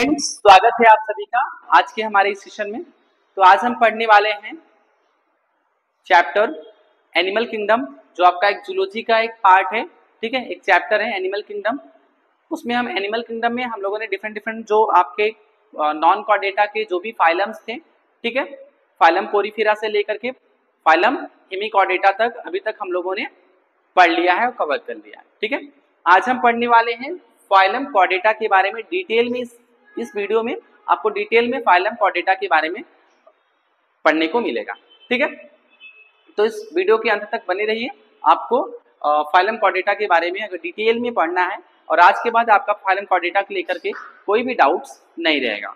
Friends, स्वागत है आप सभी का आज के हमारे इस सेशन में। तो आज हम पढ़ने वाले हैं चैप्टर एनिमल किंगडम, जो आपका एक जूलॉजी का एक पार्ट है। ठीक है, एक चैप्टर है एनिमल किंगडम। उसमें हम एनिमल किंगडम में हम लोगों ने डिफरेंट जो आपके नॉन कॉर्डेटा के जो भी फाइलम्स थे, ठीक है, फाइलम पोरीफेरा से लेकर के फाइलम हेमिकॉर्डेटा तक अभी तक हम लोगों ने पढ़ लिया है और कवर कर लिया है। ठीक है, आज हम पढ़ने वाले हैं फाइलम कॉर्डेटा के बारे में डिटेल में। इस वीडियो में आपको डिटेल में फाइलम कॉर्डेटा के बारे में पढ़ने को मिलेगा। ठीक है, तो इस वीडियो के अंत तक बने रहिए। आपको फाइलम कॉर्डेटा के बारे में अगर डिटेल में पढ़ना है और आज के बाद आपका फाइलम कॉर्डेटा को लेकर के कोई भी डाउट्स नहीं रहेगा।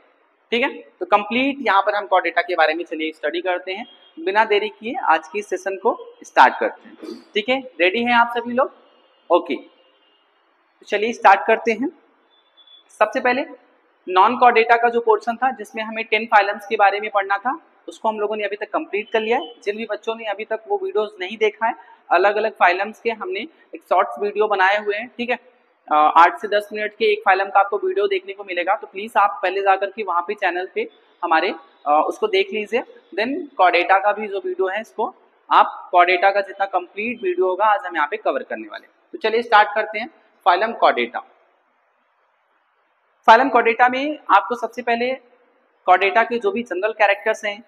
ठीक है, तो कंप्लीट यहाँ पर हम कॉर्डेटा के बारे में चलिए स्टडी करते हैं। बिना देरी किए आज की सेशन को स्टार्ट करते हैं। ठीक है, रेडी हैं आप सभी लोग? ओके, तो चलिए स्टार्ट करते हैं। सबसे पहले नॉन कॉर्डेटा का जो पोर्शन था जिसमें हमें 10 फाइलम्स के बारे में पढ़ना था, उसको हम लोगों ने अभी तक कंप्लीट कर लिया है। जिन भी बच्चों ने अभी तक वो वीडियोस नहीं देखा है, अलग अलग फाइलम्स के हमने एक शॉर्ट्स वीडियो बनाए हुए हैं। ठीक है, 8 से 10 मिनट के एक फाइलम का आपको वीडियो देखने को मिलेगा। तो प्लीज आप पहले जाकर के वहाँ पे चैनल पे हमारे उसको देख लीजिए। देन कॉर्डेटा का भी जो वीडियो है, इसको आप कॉर्डेटा का जितना कंप्लीट वीडियो होगा आज हम यहाँ पे कवर करने वाले। तो चलिए स्टार्ट करते हैं फाइलम कॉर्डेटा। फाइलम कॉर्डेटा में आपको सबसे पहले कॉर्डेटा के जो भी जनरल कैरेक्टर्स हैं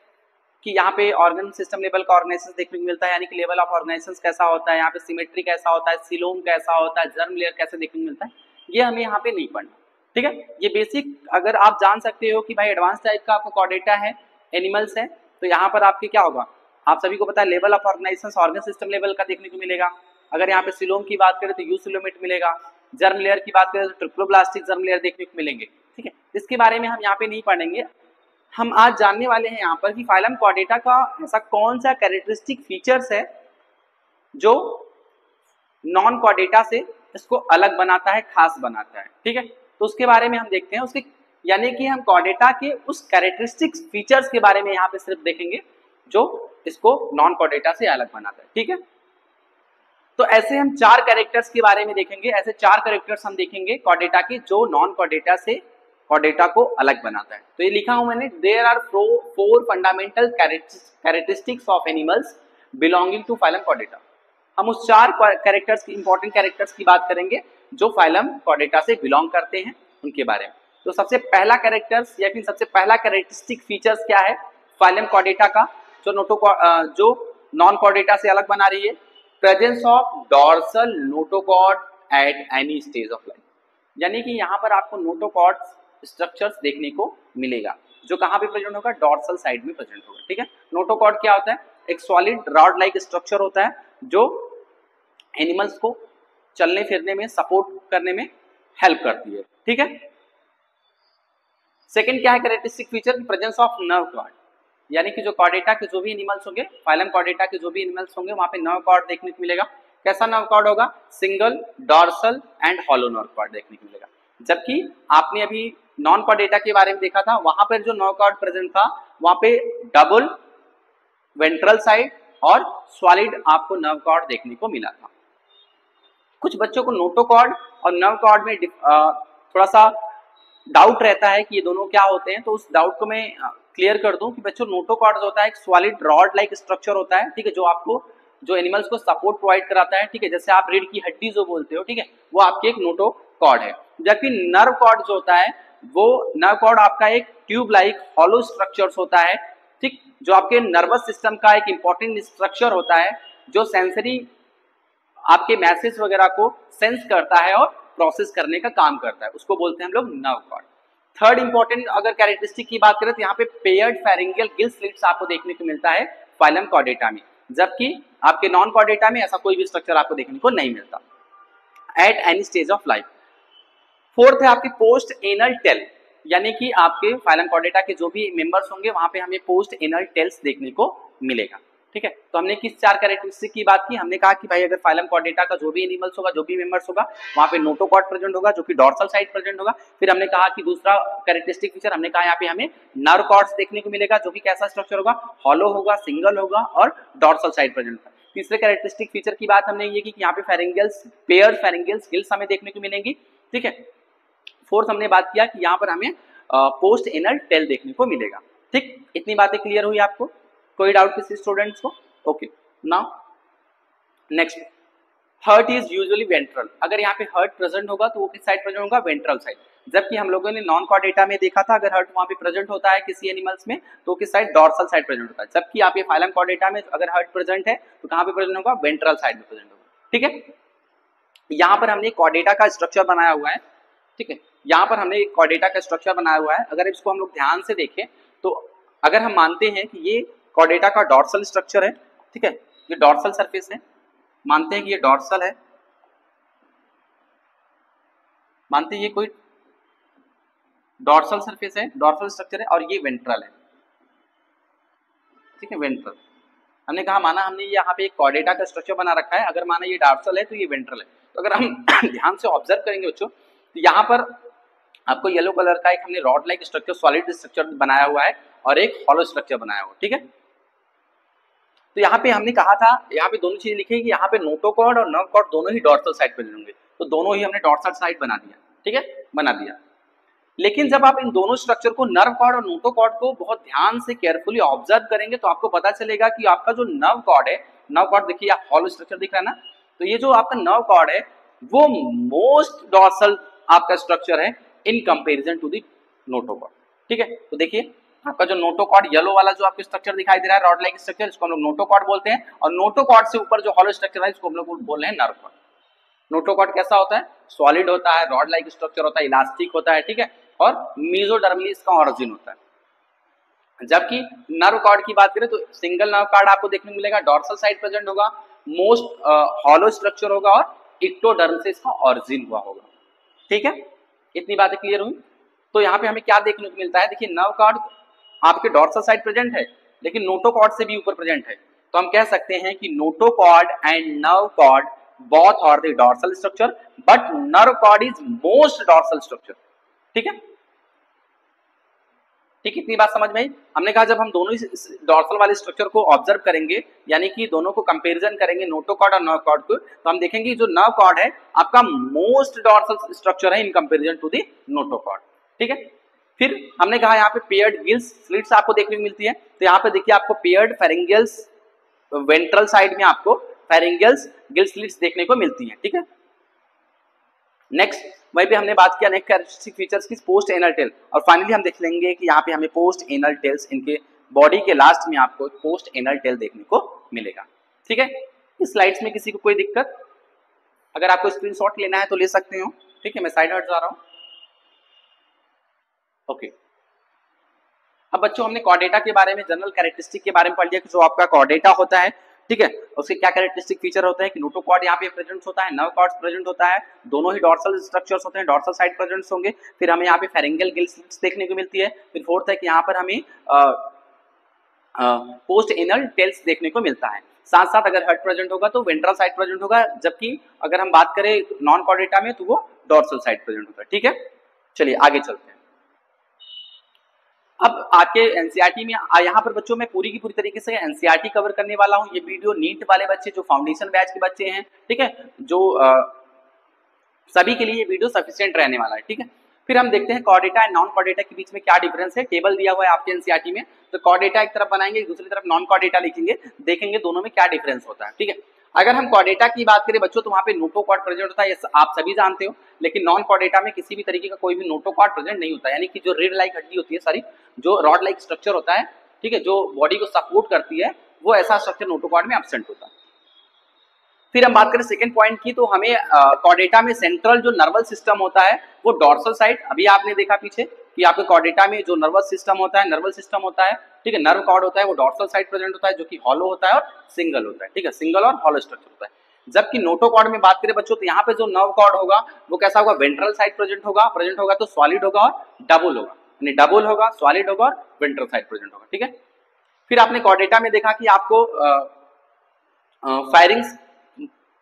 कि यहाँ पे ऑर्गन सिस्टम लेवल का ऑर्गेनाइजेशन देखने को मिलता है, यानी कि लेवल ऑफ ऑर्गेनाइजेशन कैसा होता है, यहाँ पे सिमेट्री कैसा होता है, सिलोम कैसा होता है, जर्म लेयर कैसे देखने को मिलता है, ये हमें यहाँ पे नहीं पढ़ना। ठीक है, ये बेसिक अगर आप जान सकते हो कि भाई एडवांस टाइप का आपका कॉर्डेटा है, एनिमल्स है, तो यहाँ पर आपके क्या होगा, आप सभी को पता है level of organisation organ system level का देखने को मिलेगा। अगर यहाँ पे सिलोम की बात करें तो यूसिलोमेट मिलेगा, जर्म लेयर की बात करें तो ट्रिप्लोब्लास्टिक जर्म लेयर देखने को मिलेंगे। ठीक है, इसके बारे में हम यहाँ पे नहीं पढ़ेंगे। हम आज जानने वाले हैं यहाँ पर कि फाइलम कॉर्डेटा का ऐसा कौन सा कैरेक्टरिस्टिक फीचर्स है जो नॉन कॉर्डेटा से इसको अलग बनाता है, खास बनाता है। ठीक है, तो उसके बारे में हम देखते हैं। उसके यानी कि हम कॉर्डेटा के उस कैरेक्टरिस्टिक फीचर्स के बारे में यहाँ पे सिर्फ देखेंगे जो इसको नॉन कॉर्डेटा से अलग बनाता है। ठीक है, तो ऐसे हम 4 कैरेक्टर्स के बारे में देखेंगे। ऐसे 4 कैरेक्टर्स हम देखेंगे कॉर्डेटा के जो नॉन कॉर्डेटा से कॉर्डेटा को अलग बनाता है। तो ये लिखा हूं मैंने, there are 4 fundamental characteristics of animals belonging to phylum Chordata. हम उस 4 कैरेक्टर्स की इंपॉर्टेंट कैरेक्टर्स की बात करेंगे जो फाइलम कॉर्डेटा से बिलोंग करते हैं, उनके बारे में। तो सबसे पहला कैरेक्टर्स या फिर सबसे पहला कैरेक्टरिस्टिक फीचर्स क्या है फाइलम कॉर्डेटा का जो नॉन कॉर्डेटा से अलग बना रही है? Presence of dorsal notochord at any stage of life. यानी कि यहाँ पर आपको नोटोकॉर्ड स्ट्रक्चर्स देखने को मिलेगा जो कहाँ पे प्रेजेंट होगा? डॉर्सल साइड में प्रेजेंट होगा। ठीक है, नोटोकॉर्ड क्या होता है? एक सॉलिड रॉड लाइक स्ट्रक्चर होता है जो एनिमल्स को चलने फिरने में, सपोर्ट करने में हेल्प करती है। ठीक है, सेकेंड क्या है characteristic feature? Presence of nerve cord. यानी कि जो कॉर्डेटा के जो भी एनिमल्स होंगे, फाइलम कॉर्डेटा के जो भी एनिमल्स होंगे, वहां पे नर्व कॉर्ड देखने को मिलेगा। कैसा नर्व कॉर्ड होगा? Single, dorsal and hollow nerve cord देखने को मिलेगा। जबकि आपने अभी नॉन कॉर्डेटा के बारे में देखा था, वहां पर जो नर्व कॉर्ड प्रेजेंट था वहां पे डबल, वेंट्रल साइड और सॉलिड आपको नर्व कॉर्ड देखने को मिला था। कुछ बच्चों को नोटोकॉर्ड और नर्व कॉर्ड में थोड़ा सा डाउट रहता है कि ये दोनों क्या होते हैं, तो उस डाउट को मैं क्लियर कर दूं कि बच्चों नोटोकॉर्ड होता है एक सॉलिड रॉड लाइक स्ट्रक्चर होता है। ठीक है, जो आपको जो एनिमल्स को सपोर्ट प्रोवाइड कराता है। ठीक है, जैसे आप रीढ़ की हड्डी जो बोलते हो, ठीक है, वो आपकी एक नोटोकॉर्ड है। जबकि नर्व कॉर्ड जो होता है वो नर्व कॉर्ड आपका एक ट्यूब लाइक हॉलो स्ट्रक्चर होता है। ठीक, जो आपके नर्वस सिस्टम का एक इंपॉर्टेंट स्ट्रक्चर होता है जो सेंसरी आपके मैसेज वगैरह को सेंस करता है और प्रोसेस करने का काम करता है, उसको बोलते हैं हम लोग नर्व कॉर्ड। थर्ड इंपॉर्टेंट अगर कैरेक्टरिस्टिक की बात करें तो यहाँ पे पेयर्ड फेरिंजियल गिल स्लिट्स आपको देखने को मिलता है फाइलम कॉर्डेटा में, जबकि आपके नॉन कॉर्डेटा में ऐसा कोई भी स्ट्रक्चर आपको देखने को नहीं मिलता at any stage of life. Fourth है आपके पोस्ट एनल टेल। यानी कि आपके फाइलम कॉर्डेटा के जो भी मेंबर्स होंगे वहां पे हमें पोस्ट एनल टेल्स देखने को मिलेगा। ठीक है, तो हमने किस 4 कैरेक्टरिस्टिक की बात की? हमने कहा कि भाई अगर फाइलम कॉर्डेटा का जो भी एनिमल्स होगा, जो भी मेंबर्स होगा, वहां पे नोटोकॉर्ड प्रेजेंट होगा जो कि डॉर्सल साइड प्रेजेंट होगा। फिर हमने कहा कि दूसरा कैरेक्टरिस्टिक फीचर हमने कहा यहाँ पे हमें नर्व कॉर्ड्स देखने को मिलेगा जो कि कैसा स्ट्रक्चर होगा? हॉलो होगा, सिंगल होगा और डॉर्सल साइड प्रेजेंट होगा। तीसरे कैरेक्टरिस्टिक फीचर की बात हमने ये की कि यहाँ पे फेरिंजियल्स, पेयर्ड फेरिंजियल्स गिल्स हमें देखने को मिलेंगी। ठीक है, फोर्थ हमने बात किया कि यहाँ पर हमें पोस्ट एनल टेल देखने को मिलेगा। ठीक, इतनी बातें क्लियर हुई आपको? कोई डाउट किसी स्टूडेंट्स को? Okay, now next, heart is usually ventral. अगर यहाँ पे हर्ट प्रेजेंट होगा तो वो किस साइड प्रेजेंट होगा? Ventral side. जबकि हम लोगों ने नॉन कॉर्डेटा में देखा था अगर हर्ट वहाँ पे प्रेजेंट होता है किसी एनिमल्स में तो किस साइड? डॉर्सल साइड प्रेजेंट होता है। जबकि यहाँ पे फाइलम कॉर्डेटा में अगर हर्ट प्रेजेंट है तो कहाँ पे प्रेजेंट होगा? वेंट्रल साइड में प्रेजेंट होगा। ठीक है, यहाँ पर हमने कॉर्डेटा का स्ट्रक्चर बनाया हुआ है। ठीक है, यहाँ पर हमने कॉर्डेटा का स्ट्रक्चर बनाया हुआ है। अगर इसको हम लोग ध्यान से देखें तो अगर हम मानते हैं कि ये कॉर्डेटा का डॉर्सल स्ट्रक्चर है, ठीक है, ये डॉर्सल सरफेस है, मानते हैं कि ये डॉर्सल है, मानते हैं ये कोई डॉर्सल सरफेस है, डॉर्सल स्ट्रक्चर है और ये वेंट्रल है। ठीक है, वेंट्रल हमने कहा, माना हमने यहाँ पे एक कॉर्डेटा का स्ट्रक्चर बना रखा है, अगर माना ये डॉर्सल है तो ये वेंट्रल है। तो अगर हम ध्यान से ऑब्जर्व करेंगे बच्चों तो यहाँ पर आपको येलो कलर का एक हमने rod like structure, solid structure बनाया हुआ है और एक हॉलो स्ट्रक्चर बनाया हुआ है। ठीक है, तो यहाँ पे हमने कहा था, यहाँ पे दोनों चीजें लिखी है कि यहाँ पे नोटोकॉर्ड और नर्व कॉर्ड दोनों ही डॉर्सल साइड पे होंगे, तो दोनों ही हमने डॉर्सल साइड बना दिया। ठीक है, बना दिया। लेकिन जब आप इन दोनों स्ट्रक्चर को, नर्व कॉर्ड और नोटोकॉर्ड को बहुत ध्यान से केयरफुली ऑब्जर्व करेंगे तो आपको पता चलेगा कि आपका जो नर्व कॉर्ड है, नर्व कॉर्ड देखिए आप हॉलो स्ट्रक्चर दिख रहा है ना, तो ये जो आपका नर्व कॉर्ड है वो मोस्ट डॉर्सल आपका स्ट्रक्चर है in comparison to the notochord. ठीक है, तो देखिए आपका जो नोटोकॉर्ड येलो वाला जो आपको स्ट्रक्चर दिखाई दे रहा है, रॉड लाइक स्ट्रक्चर, इसको हम लोग नोटोकॉर्ड बोलते हैं, और नोटोकॉर्ड से ऊपर जो हॉलो स्ट्रक्चर है इसको हम लोग बोल रहे हैं नर्व कॉर्ड। नोटोकॉर्ड कैसा होता है? सॉलिड होता है, रॉड लाइक स्ट्रक्चर होता है, इलास्टिक होता है। ठीक है, और मेसोडर्मली इसका ऑरिजिन होता है। जबकि नर्व कॉर्ड की बात करें तो सिंगल नर्व कॉर्ड आपको देखने को मिलेगा, डॉर्सल साइड प्रेजेंट होगा, मोस्ट हॉलो स्ट्रक्चर होगा और इक्टोडर्म से इसका ऑरिजिन हुआ होगा। ठीक है, इतनी बातें क्लियर हुई? तो यहाँ पे हमें क्या देखने को मिलता है? देखिए नर्व कॉर्ड आपके डॉर्सल साइड प्रेजेंट है लेकिन नोटोकॉर्ड से भी ऊपर प्रेजेंट है, तो हम कह सकते हैं कि notochord and nerve cord both are the dorsal structure but nerve cord is most dorsal structure। ठीक है, ठीक, इतनी बात समझ में आई? हमने कहा जब हम दोनों ही डॉर्सल वाले स्ट्रक्चर को ऑब्जर्व करेंगे, यानी कि दोनों को कंपैरिजन करेंगे नोटोकॉर्ड और नर्व कॉर्ड को, तो हम देखेंगे जो नर्व कॉर्ड है आपका मोस्ट डॉर्सल स्ट्रक्चर है in comparison to the notochord. ठीक है, फिर हमने कहा यहाँ पे पेयर्ड गिल्स स्लिट्स आपको देखने को मिलती है, तो यहाँ पे देखिए आपको पेयर्ड फेरिंजियल्स वेंट्रल साइड में आपको फेरिंजियल्स गिल स्लिट्स देखने को मिलती हैं। ठीक है, नेक्स्ट वहीं पे हमने बात किया नेक्स्ट कैरेक्टरिस्टिक फीचर्स की, पोस्ट एनल टेल, और फाइनली हम देख लेंगे कि यहाँ पे हमें पोस्ट एनल टेल्स, इनके बॉडी के लास्ट में आपको पोस्ट एनल टेल देखने को मिलेगा। ठीक है, इस स्लाइड्स में किसी को कोई दिक्कत? अगर आपको स्क्रीनशॉट लेना है तो ले सकते हो। ठीक है, मैं साइड हट जा रहा हूँ। ओके, अब बच्चों हमने कॉर्डेटा के बारे में, जनरल कैरेक्टरिस्टिक के बारे में पढ़ लिया कि जो आपका कॉर्डेटा होता है, ठीक है, उसके क्या कैरेक्टरिस्टिक फीचर होते हैं कि नोटोकॉर्ड यहाँ पे प्रेजेंट होता है, नर्व कॉर्ड प्रेजेंट होता है, दोनों ही डॉर्सल स्ट्रक्चर्स होते हैं, डॉर्सल साइड प्रेजेंट होंगे। फिर हमें यहाँ पे फेरिंजियल गिल स्लिट्स देखने को मिलती है। फिर फोर्थ है कि यहाँ पर हमें पोस्ट एनल टेल्स देखने को मिलता है। साथ साथ अगर हर्ट प्रेजेंट होगा तो वेंट्रल साइड प्रेजेंट होगा, जबकि अगर हम बात करें नॉन कॉर्डेटा में तो वो डॉर्सल साइड प्रेजेंट होता है। ठीक है, चलिए आगे चलते हैं। अब आपके एनसीईआरटी में यहाँ पर बच्चों मैं पूरी की पूरी तरीके से एनसीईआरटी कवर करने वाला हूँ। ये वीडियो नीट वाले बच्चे, जो फाउंडेशन बैच के बच्चे हैं, ठीक है, जो सभी के लिए ये वीडियो सफिशिएंट रहने वाला है। ठीक है, फिर हम देखते हैं कॉर्डेटा एंड नॉन कॉर्डेटा के बीच में क्या डिफरेंस है। टेबल दिया हुआ है आपके एनसीईआरटी में, तो कॉर्डेटा एक तरफ बनाएंगे, दूसरी तरफ नॉन कॉर्डेटा लिखेंगे, देखेंगे दोनों में क्या डिफरेंस होता है। ठीक है, अगर हम कॉर्डेटा की बात करें बच्चों तो वहाँ पे नोटोकॉर्ड प्रेजेंट होता है, ये आप सभी जानते हो, लेकिन नॉन कॉर्डेटा में किसी भी तरीके का कोई भी नोटोकॉर्ड प्रेजेंट नहीं होता, यानी कि जो रीड लाइक हड्डी होती है, सॉरी जो रॉड लाइक स्ट्रक्चर होता है, ठीक है, जो बॉडी को सपोर्ट करती है, वो ऐसा स्ट्रक्चर नोटोकॉर्ड में एब्सेंट होता है। फिर हम बात करें सेकंड पॉइंट की, तो हमें कॉर्डेटा में सेंट्रल जो नर्वस सिस्टम होता है वो डॉर्सल साइड, अभी आपने देखा पीछे कि आपके कॉर्डेटा में जो नर्वस सिस्टम होता है, नर्वल सिस्टम होता है, ठीक है, नर्व कॉर्ड होता है, वो डॉर्सल साइड प्रेजेंट होता है, जो कि हॉलो होता है और सिंगल होता है। ठीक है, सिंगल और हॉलो स्ट्रक्चर होता है। जबकि नोटोकॉर्ड में बात करें बच्चों तो यहाँ पे जो नर्व कॉर्ड होगा वो कैसा होगा? वेंट्रल साइड प्रेजेंट होगा तो सॉलिड होगा और डबल होगा, यानी डबल होगा, सॉलिड होगा और वेंट्रल साइड प्रेजेंट होगा। ठीक है, फिर आपने कॉर्डेटा में देखा कि आपको firings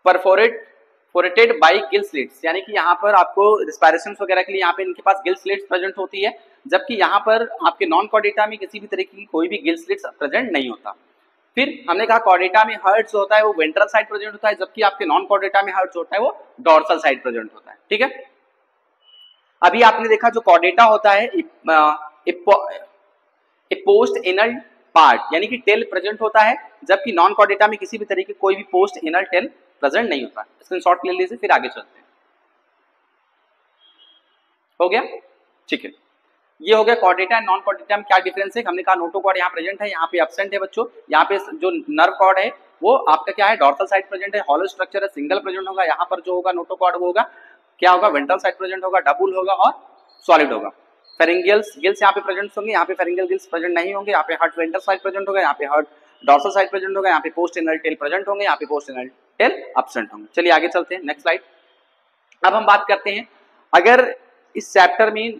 perforated bye gill slits, यानी कि यहाँ पर आपको रिस्पायरेशन वगैरह के लिए यहाँ पे इनके पास गिल स्लिट्स प्रेजेंट होती है, जबकि यहाँ पर आपके नॉन कॉर्डेटा में किसी भी तरीके की कोई भी गिल स्लिट्स प्रेजेंट नहीं होता। फिर हमने कहा कॉर्डेटा में हर्ट्स होता है वो वेंट्रल साइड प्रेजेंट होता है, जबकि आपके नॉन कॉर्डेटा में हर्ट्स होता है वो डॉर्सल साइड प्रेजेंट होता है। ठीक है, अभी आपने देखा जो कॉर्डेटा होता है पोस्ट एनल पार्ट, यानी कि टेल प्रेजेंट होता है, जबकि नॉन कॉर्डेटा में किसी भी तरीके कोई भी पोस्ट एनल टेल प्रेजेंट नहीं होता। स्क्रीनशॉट ले लीजिए, फिर आगे चलते हैं। हो गया, ठीक है। ये हो गया कॉर्डेटा एंड नॉन कॉर्डेटा में क्या डिफरेंस है। हमने कहा नोटोकॉर्ड यहाँ प्रेजेंट है, यहाँ पे एब्सेंट है बच्चों। यहाँ पे जो नर्व कॉर्ड है वो आपका क्या है, डॉर्सल साइड प्रेजेंट है, हॉलो स्ट्रक्चर है, सिंगल प्रेजेंट होगा। यहाँ पर जो होगा नोटोकॉर्ड वो होगा क्या होगा, वेंट्रल साइड प्रेजेंट होगा, डबल होगा और सॉलिड होगा। फेरिंगियल्स गिल्स यहाँ पे प्रेजेंट होंगे, यहाँ पे फेरिंगियल गिल्स प्रेजेंट नहीं होंगे। यहाँ पे हार्ट वेंट्रल साइड प्रेजेंट होगा, यहाँ पे हार्ट डॉर्सल साइड प्रेजेंट होगा, यहाँ पे पोस्ट एनल टेल प्रेजेंट होंगे, यहाँ पे पोस्ट एनल टेल एब्सेंट होंगे। चलिए आगे चलते हैं, नेक्स्ट स्लाइड। अब हम बात करते हैं, अगर इस चैप्टर में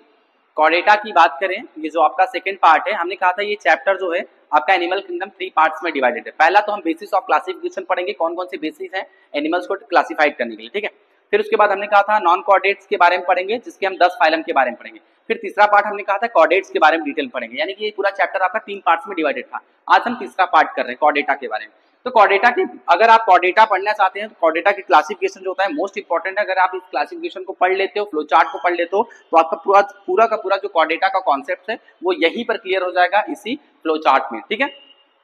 कॉर्डेटा की बात करें, ये जो आपका सेकंड पार्ट है, हमने कहा था ये चैप्टर जो है आपका एनिमल किंगडम 3 पार्ट्स में डिवाइडेड है। पहला तो हम बेसिस ऑफ क्लासिफिकेशन पढ़ेंगे, कौन कौन से बेसिस हैं एनिमल्स को क्लासिफाइड करने के लिए, ठीक है। फिर उसके बाद हमने कहा था नॉन कॉर्डेट्स के बारे में पढ़ेंगे, जिसके हम 10 फाइलम के बारे में पढ़ेंगे। फिर तीसरा पार्ट हमने कहा था कॉर्डेट्स के बारे में डिटेल पढ़ेंगे, यानी कि ये पूरा चैप्टर आपका 3 पार्ट्स में डिवाइडेड था। आज हम तीसरा पार्ट कर रहे हैं कॉर्डेटा के बारे में। तो कॉर्डेटा की, अगर आप कॉर्डेटा पढ़ना चाहते हैं तो कॉर्डेटा की क्लासिफिकेशन जो होता है मोस्ट इंपॉर्टेंट है। अगर आप इस क्लासिफिकेशन को पढ़ लेते हो, फ्लो चार्ट को पढ़ लेते हो, तो आपका पूरा का पूरा जो कॉर्डेटा का कॉन्सेप्ट है वो यहीं पर क्लियर हो जाएगा, इसी फ्लो चार्ट में, ठीक है।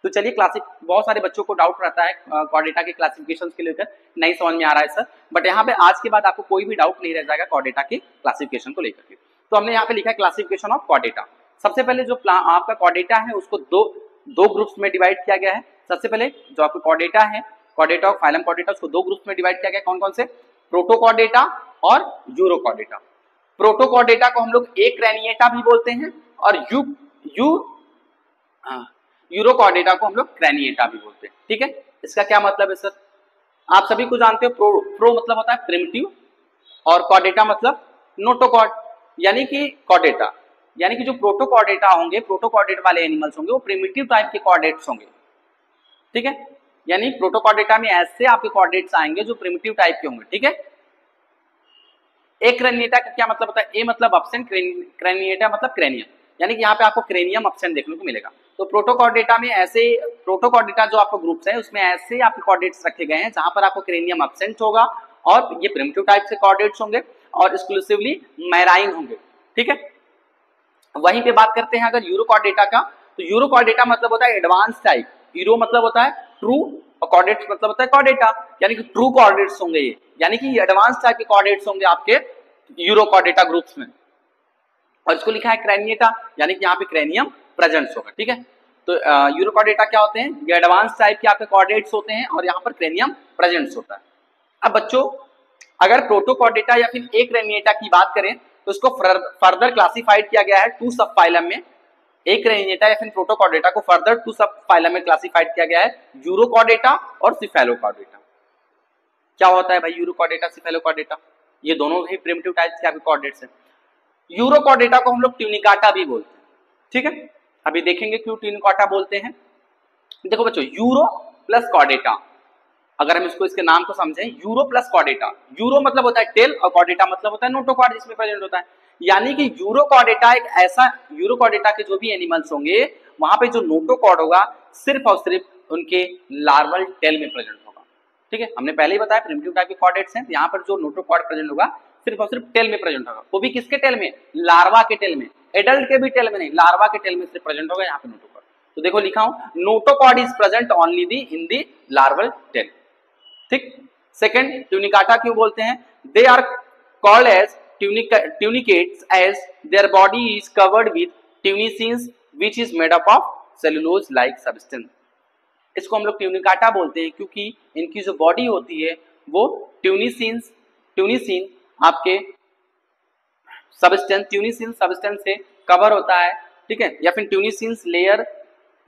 तो चलिए बहुत सारे बच्चों को डाउट रहता है कॉर्डेटा के क्लासिफिकेशन के लेकर, नहीं समझ में आ रहा है सर, बट यहाँ पे आज के बाद आपको कोई भी डाउट नहीं रह जाएगा कॉर्डेटा के क्लासिफिकेशन को लेकर के। तो हमने यहाँ पे लिखा है क्लासिफिकेशन ऑफ कॉर्डेटा। सबसे पहले जो आपका कॉर्डेटा है उसको दो ग्रुप्स में डिवाइड किया गया है। सबसे पहले जो आपका कॉर्डेटा है, कॉर्डेटा ऑफ फाइलम कॉर्डेटा, उसको 2 ग्रुप्स में डिवाइड किया गया। कौन कौन से, प्रोटोकॉर्डेटा और यूरोकॉर्डेटा। प्रोटोकॉर्डेटा को हम लोग एक्रेनिएटा भी बोलते हैं और यूरोकॉर्डेटा को हम लोग क्रैनिएटा भी बोलते हैं, ठीक है। इसका क्या मतलब है सर, आप सभी को जानते हो, प्रो मतलब होता है प्रिमिटिव और कॉर्डेटा मतलब नोटोकॉर्ड, यानी कि कॉर्डेटा, यानी कि जो प्रोटोकॉर्डेटा होंगे, प्रोटोकॉर्डेट वाले एनिमल्स होंगे वो प्रिमिटिव टाइप के कॉर्डेट्स होंगे, ठीक है। यानी प्रोटोकॉर्डेटा में ऐसे आपके कॉर्डेट्स आएंगे जो प्रिमिटिव टाइप के होंगे, ठीक है। एक्रेनिएटा का क्या मतलब होता है, ए मतलब एब्सेंट, क्रैनिएटा मतलब क्रेनियम, यानी कि यहाँ पे आपको क्रेनियम एब्सेंट देखने को मिलेगा। तो प्रोटोकॉर्डेटा में ऐसे, प्रोटोकॉर्डेटा जो आपको ग्रुप्स है उसमें ऐसे आपके कॉर्डेट्स रखे गए हैं जहां पर आपको क्रेनियम एब्सेंट होगा और ये प्रिमिटिव टाइप से कॉर्डेट्स होंगे और एक्सक्लूसिवली मैराइन होंगे, ठीक है। वहीं पे बात करते हैं अगर यूरोकॉर्डेटा का, तो यूरोकॉर्डेटा मतलब होता है एडवांस टाइप, यूरो मतलब होता है ट्रू और कॉर्डेट्स मतलब होता है कॉर्डेटा, यानी कि ट्रू कॉर्डेट्स होंगे ये, यानी कि एडवांस टाइप के कॉर्डेट्स होंगे आपके यूरोकॉर्डेटा ग्रुप्स में। और इसको लिखा है क्रैनिएटा, यानी कि यहाँ पे क्रेनियम प्रेजेंस होगा, ठीक है। तो यूरोकॉर्डेटा क्या होते हैं, ये एडवांस टाइप के आपके कॉर्डेट्स होते हैं और यहाँ पर क्रेनियम प्रेजेंस होता है। अब बच्चों अगर प्रोटोकॉर्डेटा या फिर एक्रेनिएटा की बात करें तो इसको फर्दर क्लासिफाइड किया गया है 2 सब फाइलम में। एक्रेनिएटा या फिर प्रोटोकॉर्डेटा को फर्दर 2 सब फाइलम में क्लासिफाइड किया गया है, यूरोकॉर्डेटा और सिफेलोकॉर्डेटा। क्या होता है भाई यूरोकॉर्डेटा, सिफेलोकॉर्डेटा, ये दोनों ही प्रिमिटिव टाइप के आपके कॉर्डेट्स हैं। यूरोकॉर्डेटा को हम लोग ट्यूनिकाटा भी बोलते हैं, ठीक है। अभी देखेंगे क्यों ट्यूनिकाटा बोलते हैं। देखो बच्चों, यूरो प्लस कॉर्डेटा, अगर हम इसको इसके नाम को समझें, यूरो प्लस कॉर्डेटा, यूरो मतलब होता है टेल और कॉर्डेटा मतलब होता है नोटोकॉर्ड जिसमें प्रेजेंट होता है, यानी कि यूरोकॉर्डेटा एक ऐसा, यूरोकॉर्डेटा के जो भी एनिमल्स होंगे वहां पे जो नोटोकॉर्ड होगा सिर्फ और सिर्फ उनके लार्वल टेल में प्रेजेंट होगा, ठीक है। हमने पहले ही बताया प्रिमिटिव टाइप के कॉर्डेट्स हैं, यहाँ पर जो नोटोकॉर्ड प्रेजेंट होगा सिर्फ और सिर्फ टेल में प्रेजेंट होगा, वो भी किसके टेल में, लार्वा के टेल में, एडल्ट के भी टेल में नहीं, लार्वा के टेल में सिर्फ प्रेजेंट होगा यहाँ पे नोटोकॉर्ड। तो देखो लिखा हूं, notochord is present only the in the larval tail, ठीक। सेकंड, ट्यूनिकाटा क्यों बोलते हैं, they are called as tunicates as their body is covered with tunicins which is made up of cellulose like substance. इसको हम लोग Tunicata बोलते हैं क्योंकि इनकी जो बॉडी होती है वो ट्यूनिसिन आपके सब्सटेंस, ट्यूनिसिन सब्सटेंस से कवर होता है, ठीक है, या फिर ट्यूनिसिन लेयर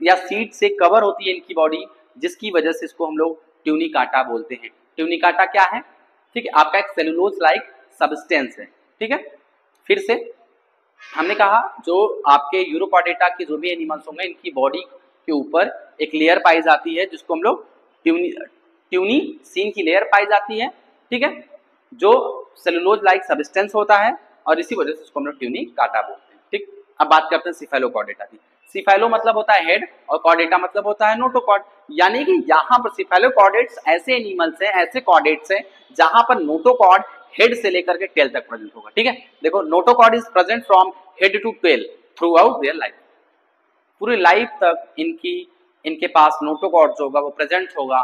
या सीड से कवर होती है इनकी बॉडी, जिसकी वजह से इसको हम लोग ट्यूनिकाटा बोलते हैं। ट्यूनिकाटा क्या है, ठीक है, आपका एक सेलुलोज लाइक सब्सटेंस है, ठीक है। फिर से हमने कहा जो आपके यूरोकॉर्डेटा के जो भी एनिमल्स होंगे इनकी बॉडी के ऊपर एक लेयर पाई जाती है जिसको हम लोग ट्यूनिसिन की लेयर पाई जाती है, ठीक है, जो सेलुलोज लाइक सब्सटेंस होता है और इसी वजह से इसको हम लोग ट्यूनिकाटा बोलते हैं, ठीक। अब बात करते हैं सिफेलोकॉर्डेटा की। सिफेलो मतलब होता है हेड और कॉर्डेटा मतलब होता है नोटोकॉर्ड, यानी कि यहाँ पर सिफेलोकॉर्डेट्स ऐसे एनिमल्स हैं, ऐसे कॉर्डेट्स हैं जहां पर नोटोकॉर्ड हेड से लेकर के टेल तक प्रेजेंट होगा। ठीक है, देखो notochord is present from head to tail throughout their life. पूरी लाइफ तक इनके पास नोटोकॉर्ड जो होगा वो प्रेजेंट होगा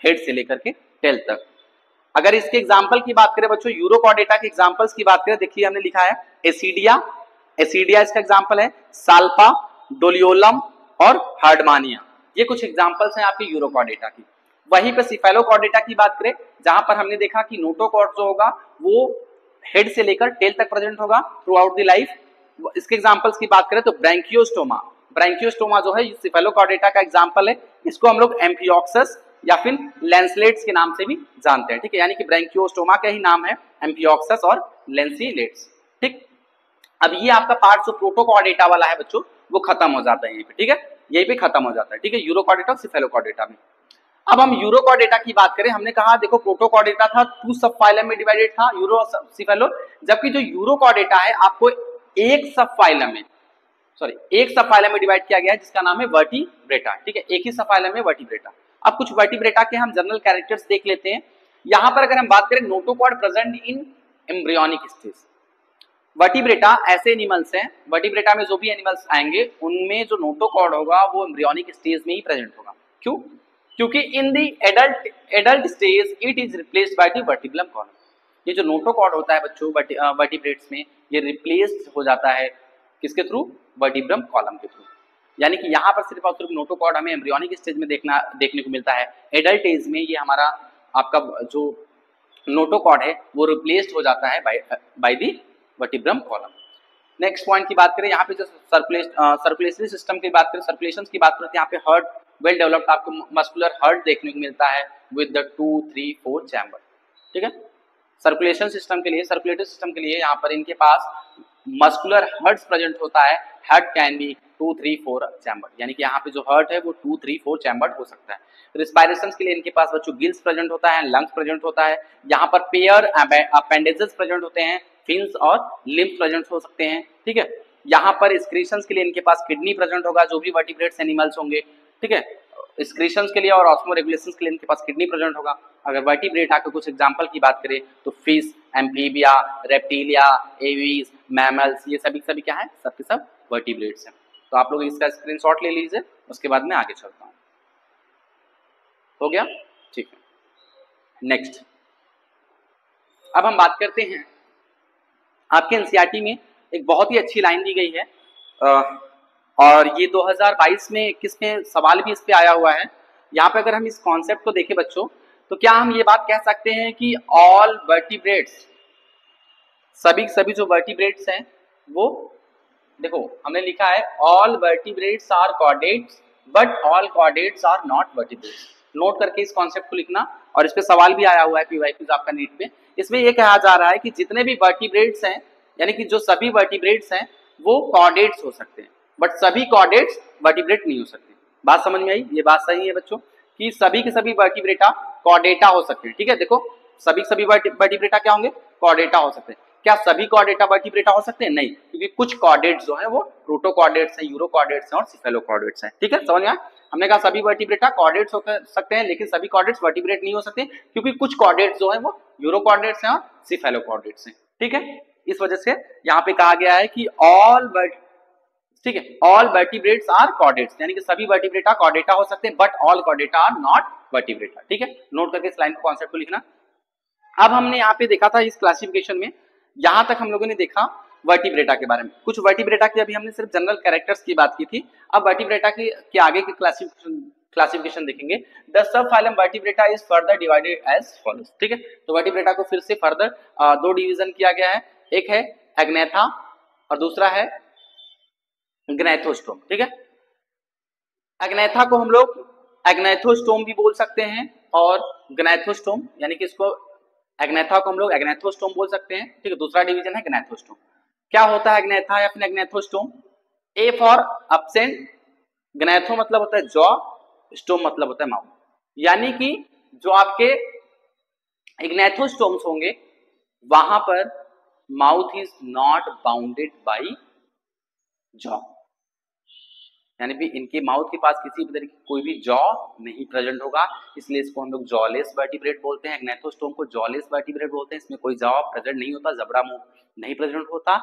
हेड से लेकर के टेल तक। अगर इसके एग्जांपल की बात करें बच्चों, यूरोकॉर्डेटा के एग्जांपल्स की बात करें, देखिए हमने लिखा है एसिडिया, एसिडिया इसका एग्जांपल है, साल्पा, डोलियोलम और हार्डमानिया, ये कुछ एग्जांपल्स हैं आपके यूरोकॉर्डेटा की। वहीं पे सिफेलोकॉर्डेटा की बात करें, जहां पर हमने देखा कि नोटोकॉर्ड जो होगा वो हेड से लेकर टेल तक प्रेजेंट होगा थ्रू आउट द लाइफ। इसके एग्जांपल्स की बात करें तो ब्रैंकियोस्टोमा, ब्रैंकियोस्टोमा जो है सिफेलोकॉर्डेटा का एग्जांपल है, इसको हम लोग एम्फियोक्सस या फिर लेंसलेट्स के नाम से भी जानते हैं। ठीक है, यानी कि ब्रैंकियोस्टोमा का ही नाम है एम्फियोक्सस और लेंसिलेट्स। ठीक, अब ये आपका पार्ट जो प्रोटोकॉर्डेटा वाला है बच्चों वो खत्म हो जाता है यहीं पे। ठीक है, यहीं पे खत्म हो जाता है। ठीक है, यूरोकॉर्डेटा और सिफेलोकॉर्डेटा में। अब हम यूरोकॉर्डेटा की बात करें, हमने कहा देखो प्रोटोकॉर्डेटा था 2 सब फाइलम में डिवाइडेड था, यूरो सिफेलो, जबकि जो यूरोकॉर्डेटा है आपको एक सब फाइलम में डिवाइड किया गया है जिसका नाम है वर्टिब्रेटा। ठीक है, एक ही सब फाइलम में वर्टिब्रेटा। अब कुछ वर्टिब्रेटा के हम जनरल कैरेक्टर्स देख लेते हैं। यहां पर अगर हम बात करें notochord present in embryonic stage, vertebrata ऐसे एनिमल्स हैं, वर्टिब्रेटा में जो भी एनिमल्स आएंगे उनमें जो नोटोकॉर्ड होगा वो एम्ब्रियोनिक स्टेज में ही प्रेजेंट होगा। क्यों? क्योंकि in the adult stage it is replaced by the vertebral column. ये जो नोटोकॉर्ड होता है बच्चों वर्टिब्रेट्स में, ये रिप्लेस्ड हो जाता है किसके थ्रू? वर्टिब्रम कॉलम के थ्रू। यानी कि यहाँ पर सिर्फ और सिर्फ नोटोकॉर्ड हमें एम्ब्रियोनिक स्टेज में देखने को मिलता है, एडल्ट एज में ये हमारा आपका जो नोटोकॉर्ड है वो रिप्लेस्ड हो जाता है by the vertebral column. Next point की बात करें, यहाँ पे जो सर्कुलेटरी सिस्टम की बात करें, सर्कुलेशन की बात करें, यहाँ पे हार्ट वेल डेवलप्ड आपको मस्कुलर हार्ट देखने को मिलता है विद द 2, 3, 4 चैम्बर। ठीक है, सर्कुलेशन सिस्टम के लिए, सर्कुलेटरी सिस्टम के लिए यहाँ पर इनके पास मस्कुलर हार्ट प्रेजेंट होता है। हार्ट कैन बी 2, 3, 4 चैम्बर, यानी कि यहाँ पे जो हार्ट है वो 2, 3, 4 चैम्बर हो सकता है। रिस्पायरेशन के लिए इनके पास बच्चों गिल्स प्रेजेंट होता है, लंग्स प्रेजेंट होता है, यहाँ पर पेयर अपेंडेजेस प्रेजेंट होते हैं, फिन्स और लिम्स प्रेजेंट हो सकते हैं। ठीक है, यहाँ पर एक्सक्रीशंस के लिए इनके पास किडनी प्रेजेंट होगा जो भी वर्टिब्रेट्स एनिमल्स होंगे। ठीक है, एक्सक्रीशंस के लिए और ऑस्मो रेगुलेशंस के लिए इनके पास किडनी प्रेजेंट होगा। अगर वर्टिब्रेटा के कुछ एग्जांपल की बात करें तो fish, amphibia, reptilia, aves, mammals, ये सभी क्या है? सबके सब वर्टिब्रेट्स हैं। तो आप लोग इसका स्क्रीनशॉट ले लीजिए, उसके बाद मैं आगे चलता हूँ। हो गया? ठीक है, नेक्स्ट अब हम बात करते हैं, आपके एनसीईआरटी में एक बहुत ही अच्छी लाइन दी गई है और ये 2022 में 21 में सवाल भी इस पे आया हुआ है। यहाँ पे अगर हम इस कॉन्सेप्ट को देखें बच्चों, तो क्या हम ये बात कह सकते हैं कि ऑल वर्टिब्रेट्स, सभी जो वर्टिब्रेट्स हैं वो, देखो हमने लिखा है all vertebrates are chordates but all chordates are not vertebrates. Note करके इस कॉन्सेप्ट को लिखना, और इस पे सवाल भी आया हुआ है पीवाईक्यूज आपका नीट पे। इसमें ये कहा जा रहा है कि जितने भी वर्टिब्रेट्स हैं, यानी कि जो सभी वर्टिब्रेट्स हैं वो कॉर्डेट्स हो सकते हैं, बट सभी कॉर्डेट्स वर्टिब्रेट नहीं हो सकते। बात समझ में आई? ये बात सही है बच्चों कि सभी के सभी वर्टिब्रेटा कॉर्डेटा हो सकते हैं। ठीक है, देखो सभी वर्टिब्रेटा क्या होंगे? कॉर्डेटा हो सकते हैं। क्या सभी कॉर्डेटा वर्टिब्रेटा हो सकते हैं? नहीं, क्योंकि कुछ कॉर्डेट्स जो है वो प्रोटोकॉर्डेट्स हैं, यूरोकॉर्डेट्स हैं और सिफेलोकॉर्डेट्स हैं। ठीक है, समझ में आया? हमने कहा सभी वर्टिब्रेटा कॉर्डेट्स हो सकते हैं, लेकिन सभी कॉर्डेट्स वर्टिब्रेट नहीं हो सकते, क्योंकि कुछ कॉर्डेट्स जो है वो यूरोकॉर्डेट्स हैं और सिफेलोकॉर्डेट्स हैं। ठीक है, इस वजह से यहाँ पे कहा गया है कि ठीक है, ऑल वर्टिब्रेट्स आर कॉर्डेट्स, यानी कि सभी वर्टिब्रेटा कॉर्डेटा हो सकते हैं but all Chordata are not Vertebrata. ठीक है, नोट करके इस लाइन को, कॉन्सेप्ट को लिखना। अब हमने यहाँ पे देखा था इस क्लासिफिकेशन में, यहां तक हम लोगों ने देखा वर्टिब्रेटा के बारे में। कुछ वर्टिब्रेटा की अभी हमने सिर्फ जनरल कैरेक्टर्स की बात की थी, अब वर्टिब्रेटा के आगे की क्लासिफिकेशन देखेंगे। The subphylum Vertebrata is further divided as follows. ठीक है, तो वर्टिब्रेटा को फिर से फर्दर 2 डिवीजन किया गया है, एक है एग्नेथा और दूसरा है ग्नैथोस्टोम। ठीक है, एग्नेथा को हम लोग एग्नेथोस्टोम भी बोल सकते हैं और ग्नैथोस्टोम, यानी कि इसको एग्नेथा को हम लोग एग्नेथोस्टोम बोल सकते हैं। ठीक है, दूसरा डिवीजन है ग्नैथोस्टोम। क्या होता है एग्नेथा या फिर एग्नेथोस्टोम? ए फॉर एब्सेंट, ग्नैथो मतलब होता है जॉ, स्टोम मतलब होता है माउथ। यानी कि जो आपके एग्नेथोस्टोम्स होंगे वहां पर mouth is not bounded by jaw. यानी कि इनके माउथ के पास किसी भी तरह की कोई भी जॉ नहीं प्रेजेंट होगा, इसलिए इसको हम लोग जॉलेस वर्टिब्रेट बोलते हैं। एग्नेथोस्टोम को जॉलेस वर्टिब्रेट बोलते हैं, इसमें कोई जॉ प्रेजेंट नहीं होता, जबड़ा मुंह नहीं प्रेजेंट होता,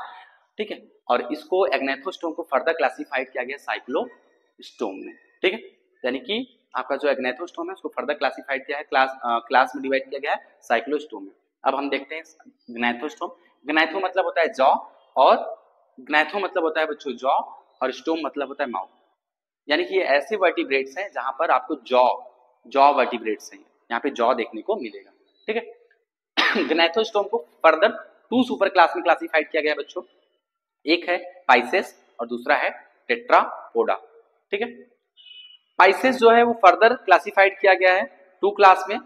ठीक है। और इसको एग्नेथोस्टोम को फर्दर क्लासिफाइड किया गया साइक्लोस्टोम में, ठीक है। यानी कि आपका जो एग्नेथोस्टोम है उसको फर्दर क्लासिफाइड किया है, क्लास में डिवाइड किया गया है साइक्लोस्टोम में। अब हम देखते हैं ग्नैथोस्टोम। ग्नैथो मतलब होता है जॉ, और ग्नैथो मतलब होता है बच्चों जॉ, और स्टोम मतलब होता है माउथ। यानी कि ये ऐसे वर्टिब्रेट्स हैं जहां पर आपको जॉ वर्टिब्रेट्स हैं, यहाँ पे जॉ देखने को मिलेगा, ठीक है। ग्नैथोस्टोम को फर्दर 2 सुपर क्लास में क्लासिफाइड किया गया बच्चों, एक है पाइसेस और दूसरा है टेट्रापोडा, ठीक है। पाइसेस जो है वो फर्दर क्लासिफाइड किया गया है 2 क्लास में,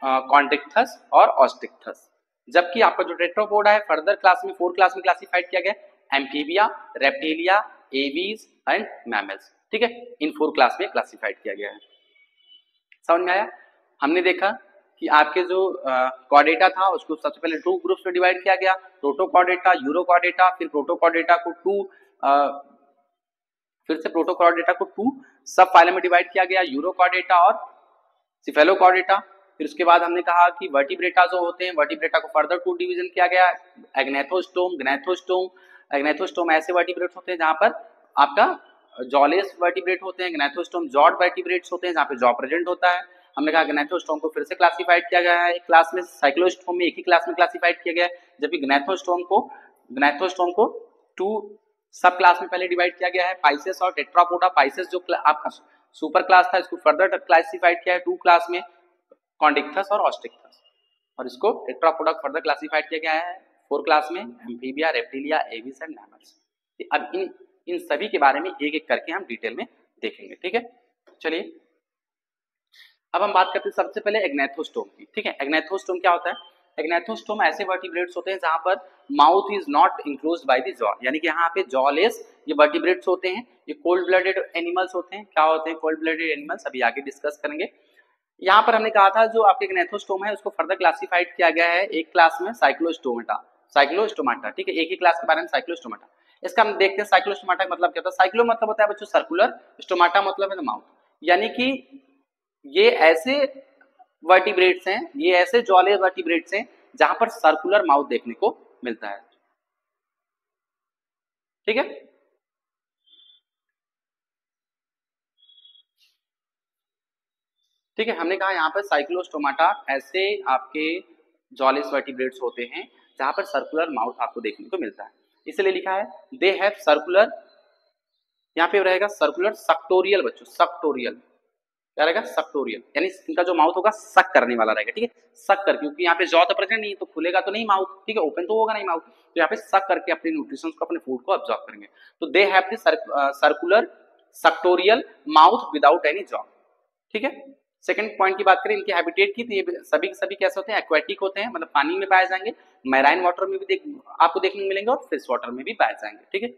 कॉन्ड्रिक्थस और ऑस्ट्रिक्थस, जबकि आपका जो टेट्रापोडा है फर्दर क्लास में 4 क्लास में क्लासिफाइड किया गया amphibia, reptilia, aves and mammals, ठीक है। इन 4 क्लास में क्लासिफाइड किया गया है। समझ में आया? हमने देखा कि आपके जो कॉर्डेटा था उसको सबसे पहले 2 ग्रुप्स में डिवाइड किया गया, प्रोटोकॉर्डेटा, यूरोकॉर्डेटा, फिर प्रोटोकॉर्डेटा को 2 सब फाइलम में डिवाइड किया गया, यूरोकॉर्डेटा और सिफेलोकॉर्डेटा। फिर उसके बाद हमने कहा कि वर्टिब्रेटा जो होते हैं, वर्टिब्रेटा को फर्दर 2 डिवीजन किया गया, एग्नेथोस्टोम, ग्नैथोस्टोम। एग्नेथोस्टोम ऐसे वर्टिब्रेट्स होते हैं जहां पर आपका जॉलेस वर्टिब्रेट होते हैं, ग्नैथोस्टोम जॉड वर्टिब्रेट्स होते हैं जहां पे जॉ प्रेजेंट होता है। हमने कहा ग्नैथोस्टोम को फिर से क्लासिफाइड किया गया है एक क्लास में, साइक्लोस्टोम में एक ही क्लास में क्लासिफाइड किया गया है, जबकि ग्नैथोस्टोम को 2 सब क्लास में पहले डिवाइड किया गया है, पाइसेस और टेट्रापोडा। पाइसेस जो आपका सुपर क्लास था इसको फर्दर क्लासिफाइड किया है 2 क्लास में, कॉन्ड्रिक्थस और ऑस्ट्रिक्थस, और इसको टेट्रापोडा फर्दर क्लासिफाइड किया गया है 4 क्लास में, amphibia, reptilia, Aves and mammals. अब इन सभी के बारे में एक एक करके हम डिटेल में देखेंगे, ठीक है। चलिए अब हम बात करते हैं सबसे पहले एग्नेथोस्टोम की, ठीक है। एग्नेथोस्टोम क्या होता है? एग्नेथोस्टोम ऐसे वर्टिब्रेट्स होते हैं जहां पर mouth is not enclosed by the jaw, यानी कि यहाँ पे जॉलेस ये वर्टिब्रेट्स होते हैं, ये कोल्ड ब्लडेड एनिमल्स होते हैं। क्या होते हैं कोल्ड ब्लडेड एनिमल्स? अभी आगे डिस्कस करेंगे। यहाँ पर हमने कहा था जो आपके ग्नैथोस्टोम है उसको फर्दर क्लासिफाइड किया गया है एक क्लास में साइक्लोस्टोमाटा, ठीक है। एक ही क्लास के बारे में साइक्लोस्टोमाटा। इसका हम देखते हैं साइक्लोस्टोमाटा का मतलब क्या होता है। साइक्लो मतलब होता है बच्चों सर्कुलर, स्टोमाटा मतलब है माउथ, यानी कि ये ऐसे वर्टिब्रेट्स हैं, ये ऐसे जॉले वर्टिब्रेट्स हैं जहां पर सर्कुलर माउथ देखने को मिलता है, ठीक है। ठीक है, हमने कहा यहाँ पर साइक्लोस्टोमाटा ऐसे आपके जॉलेस वर्टिब्रेट्स होते हैं जहां पर सर्कुलर माउथ आपको देखने को मिलता है, इसलिए लिखा है दे हैव सर्कुलर, यहाँ पे रहेगा सर्कुलर सक्टोरियल बच्चों, सक्टोरियल क्या रहेगा? सक्टोरियल, यानी इनका जो माउथ होगा सक करने वाला रहेगा, ठीक है। सक कर, क्योंकि यहाँ पे जॉ तो प्रेजेंट नहीं तो खुलेगा तो नहीं माउथ, ठीक है, ओपन तो होगा नहीं माउथ, तो यहाँ पे सक करके अपने न्यूट्रिशंस को, अपने फूड को अब्सॉर्ब करेंगे। तो they have the circular सक्टोरियल mouth without any jaw, ठीक है। सेकंड पॉइंट की बात करें इनके हैबिटेट की, तो ये सभी कैसे होते हैं? एक्वेटिक होते हैं, मतलब पानी में पाए जाएंगे, मैराइन वाटर में भी आपको देखने को मिलेंगे और फिश वाटर में भी पाए जाएंगे, ठीक है।